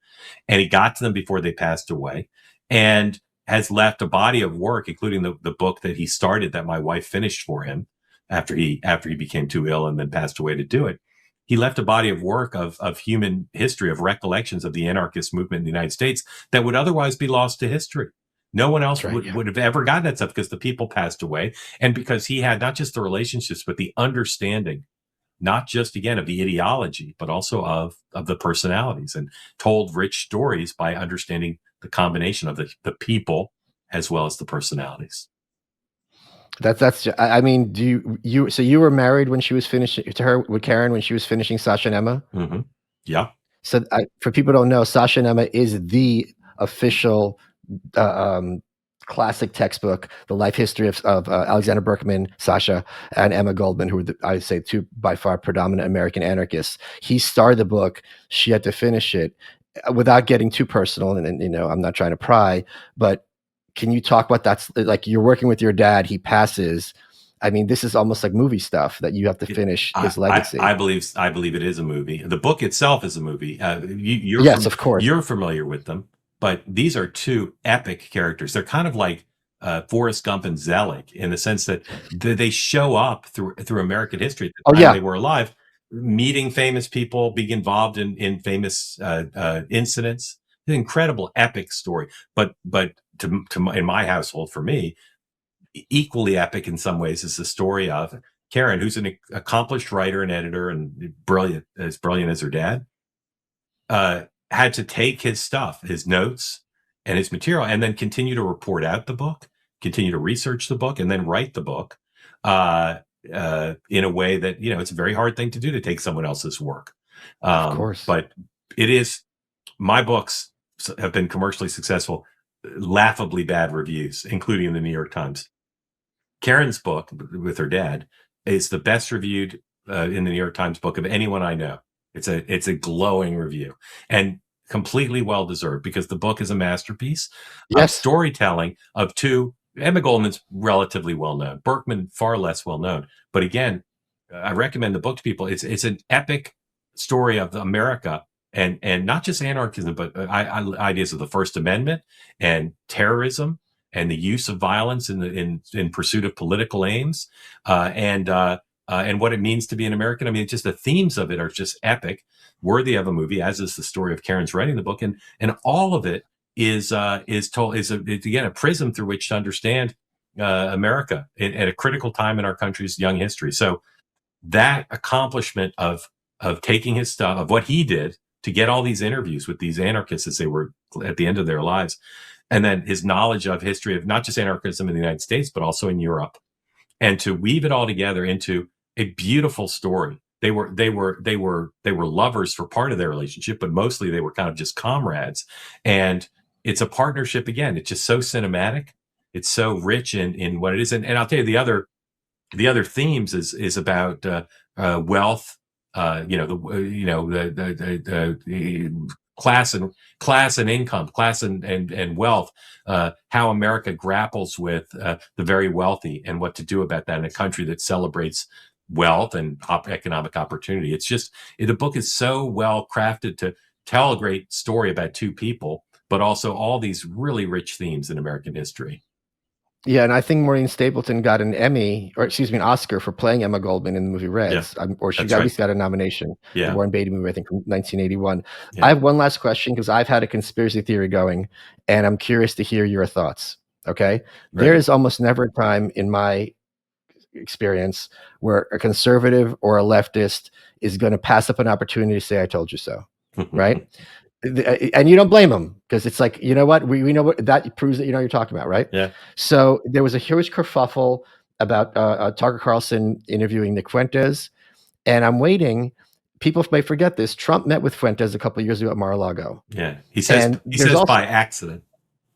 And he got to them before they passed away, and has left a body of work, including the book that he started that my wife finished for him after he became too ill and then passed away to do it. He left a body of work of human history, of recollections of the anarchist movement in the United States that would otherwise be lost to history. No one else would have ever gotten that stuff, because the people passed away, and because he had not just the relationships, but the understanding, not just, again, of the ideology, but also of the personalities, and told rich stories by understanding the combination of the people as well as the personalities. I mean, so you were married when she was finishing to her with Karen when she was finishing Sasha and Emma? Mm-hmm. Yeah. So for people who don't know, Sasha and Emma is the official classic textbook, the life history of Alexander Berkman, Sasha, and Emma Goldman, who are I say two by far predominant American anarchists. He started the book. She had to finish it. Without getting too personal, and I'm not trying to pry, but can you talk about that's like you're working with your dad, he passes. I mean, this is almost like movie stuff that you have to finish his legacy. I believe it is a movie. The book itself is a movie. Yes, of course. You're familiar with them, but these are two epic characters. They're kind of like Forrest Gump and Zelig, in the sense that they show up through American history at the time they were alive, meeting famous people, being involved in famous incidents. An incredible epic story, but in my household, for me, equally epic in some ways is the story of Karen, who's an accomplished writer and editor and brilliant as her dad, had to take his stuff, his notes and his material, and then continue to report out the book, continue to research the book, and then write the book in a way that, it's a very hard thing to do, to take someone else's work. Of course. But my books have been commercially successful, laughably bad reviews, including in the New York Times. Karen's book with her dad is the best reviewed in the New York Times book of anyone I know. It's a glowing review, and completely well deserved, because the book is a masterpiece of storytelling of two. Emma Goldman's relatively well known, Berkman far less well known. But again, I recommend the book to people. It's an epic story of America and not just anarchism, but ideas of the First Amendment and terrorism and the use of violence in pursuit of political aims, and what it means to be an American. I mean, just the themes of it are just epic, worthy of a movie, as is the story of Karen's writing the book, and all of it is again a prism through which to understand America at a critical time in our country's young history. So that accomplishment of taking his stuff, of what he did to get all these interviews with these anarchists as they were at the end of their lives, and then his knowledge of history of not just anarchism in the United States but also in Europe, and to weave it all together into a beautiful story. They were lovers for part of their relationship, but mostly they were kind of just comrades. And it's a partnership again. It's just so cinematic. It's so rich in what it is. And I'll tell you the other themes is about wealth, the class and income, class and wealth, how America grapples with the very wealthy and what to do about that in a country that celebrates wealth and economic opportunity. It's just the book is so well crafted to tell a great story about two people, but also all these really rich themes in American history. Yeah, and I think Maureen Stapleton got an Emmy, or excuse me, an Oscar for playing Emma Goldman in the movie Reds, or she at least got a nomination. The Warren Beatty movie, I think, from 1981. I have one last question because I've had a conspiracy theory going, and I'm curious to hear your thoughts. Okay, there is almost never a time in my experience where a conservative or a leftist is going to pass up an opportunity to say, "I told you so," right? And you don't blame them because it's like, you know what, we know what that proves that you know what you're talking about, right? Yeah. So there was a huge kerfuffle about Tucker Carlson interviewing Nick Fuentes, and I'm waiting. People may forget this. Trump met with Fuentes a couple of years ago at Mar-a-Lago. Yeah, he says by accident.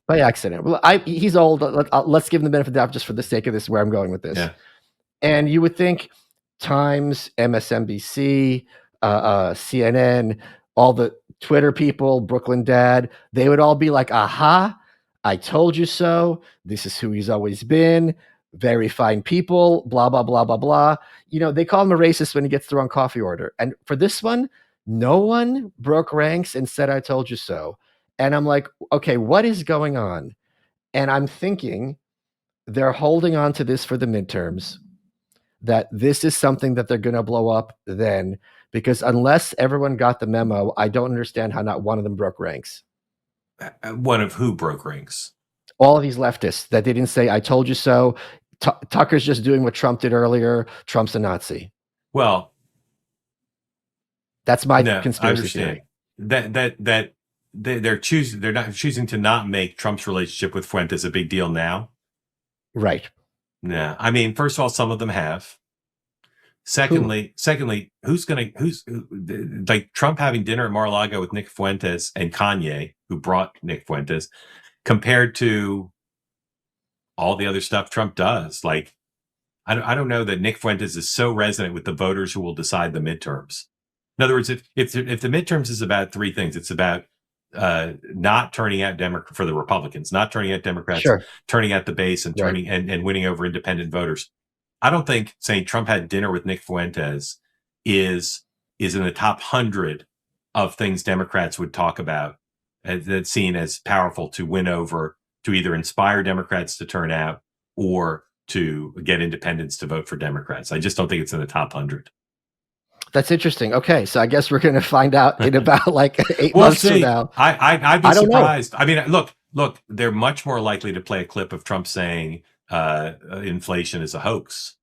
By accident. Well, he's old. Let's give him the benefit of the doubt just for the sake of this. Where I'm going with this. Yeah. And you would think Times, MSNBC, CNN, all the Twitter people, Brooklyn Dad, they would all be like, aha, I told you so. This is who he's always been. Very fine people, blah, blah, blah, blah, blah. You know, they call him a racist when he gets the wrong coffee order. And for this one, no one broke ranks and said, I told you so. And I'm like, okay, what is going on? And I'm thinking they're holding on to this for the midterms, that this is something that they're going to blow up then, because unless everyone got the memo, I don't understand how not one of them broke ranks. One of who broke ranks? All of these leftists that didn't say, I told you so. Tucker's just doing what Trump did earlier. Trump's a Nazi. Well, that's my conspiracy theory. That they're not choosing to not make Trump's relationship with Fuentes a big deal now. Right. Yeah. I mean, first of all, some of them have. Secondly, who's like Trump having dinner at Mar-a-Lago with Nick Fuentes and Kanye, who brought Nick Fuentes, compared to all the other stuff Trump does. Like, I don't know that Nick Fuentes is so resonant with the voters who will decide the midterms. In other words, if the midterms is about three things, it's about not turning out for the Republicans, not turning out Democrats, turning out the base, and turning and winning over independent voters. I don't think saying Trump had dinner with Nick Fuentes is in the top 100 of things Democrats would talk about that's seen as powerful to win over, to either inspire Democrats to turn out or to get independents to vote for Democrats. I just don't think it's in the top 100. That's interesting. Okay, so I guess we're going to find out in about like 8 months from now. I'd be surprised. I mean, look, they're much more likely to play a clip of Trump saying inflation is a hoax,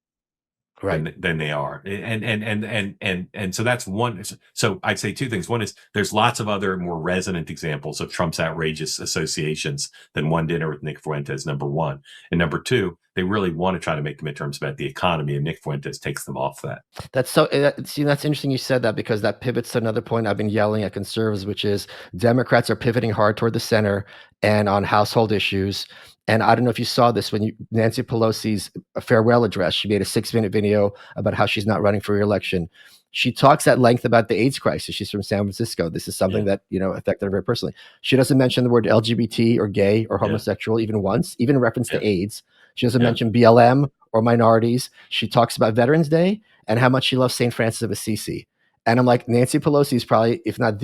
than they are, and so that's one. So I'd say two things. One is there's lots of other more resonant examples of Trump's outrageous associations than one dinner with Nick Fuentes. Number one, and number two, they really want to try to make the midterms about the economy, and Nick Fuentes takes them off that. That's interesting you said that, because that pivots to another point I've been yelling at conservatives, which is Democrats are pivoting hard toward the center and on household issues. And I don't know if you saw this when Nancy Pelosi's farewell address, she made a 6-minute video about how she's not running for re-election. She talks at length about the AIDS crisis. She's from San Francisco. This is something that, affected her very personally. She doesn't mention the word LGBT or gay or homosexual even once, even in reference to AIDS. She doesn't mention BLM or minorities. She talks about Veterans Day and how much she loves St. Francis of Assisi. And I'm like, Nancy Pelosi is probably, if not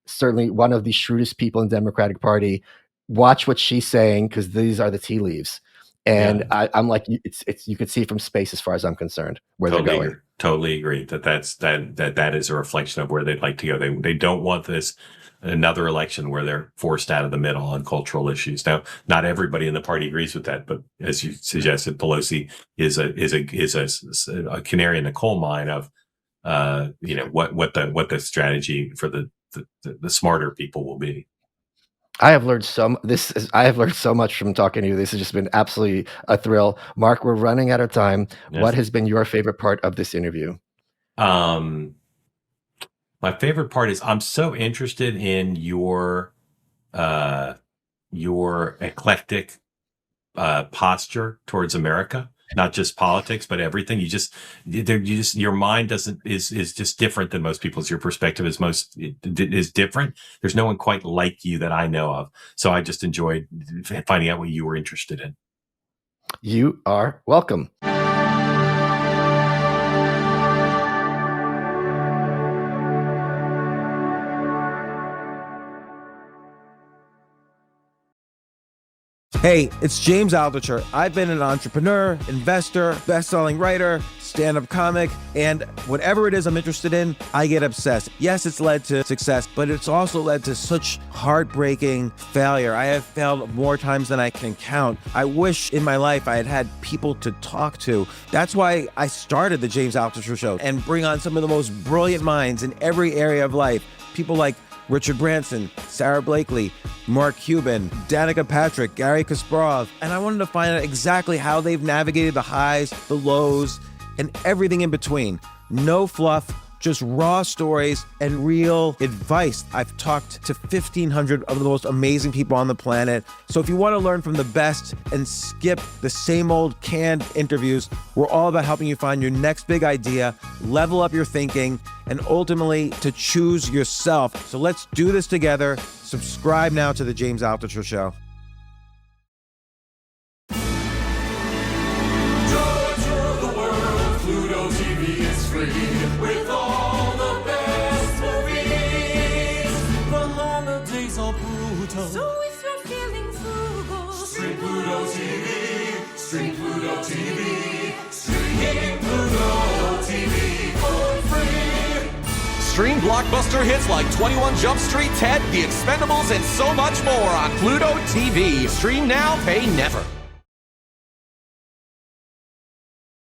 certainly one of the shrewdest people in the Democratic Party. Watch what she's saying, because these are the tea leaves. And I'm like, it's you could see from space as far as I'm concerned where they're going. Totally agree that is a reflection of where they'd like to go. They don't want this another election where they're forced out of the middle on cultural issues. Now, not everybody in the party agrees with that, but as you suggested, Pelosi is a canary in the coal mine of what the strategy for the smarter people will be. I have learned so much from talking to you. This has just been absolutely a thrill. Mark, we're running out of time. Yes. What has been your favorite part of this interview? My favorite part is I'm so interested in your eclectic posture towards America, not just politics, but everything. Your mind is just different than most people's. Your perspective is different. There's no one quite like you that I know of. So I just enjoyed finding out what you were interested in. You are welcome. Hey, it's James Altucher. I've been an entrepreneur, investor, best-selling writer, stand-up comic, and whatever it is I'm interested in, I get obsessed. Yes, it's led to success, but it's also led to such heartbreaking failure. I have failed more times than I can count. I wish in my life I had people to talk to. That's why I started the James Altucher Show and bring on some of the most brilliant minds in every area of life. People like Richard Branson, Sarah Blakely, Mark Cuban, Danica Patrick, Gary Kasparov, and I wanted to find out exactly how they've navigated the highs, the lows, and everything in between. No fluff, just raw stories and real advice. I've talked to 1,500 of the most amazing people on the planet. So if you want to learn from the best and skip the same old canned interviews, we're all about helping you find your next big idea, level up your thinking, and ultimately to choose yourself. So let's do this together. Subscribe now to The James Altucher Show. So if you're feeling frugal, stream Pluto TV, stream Pluto TV, stream Pluto TV for free. Stream blockbuster hits like 21 Jump Street, Ted, The Expendables, and so much more on Pluto TV. Stream now, pay never.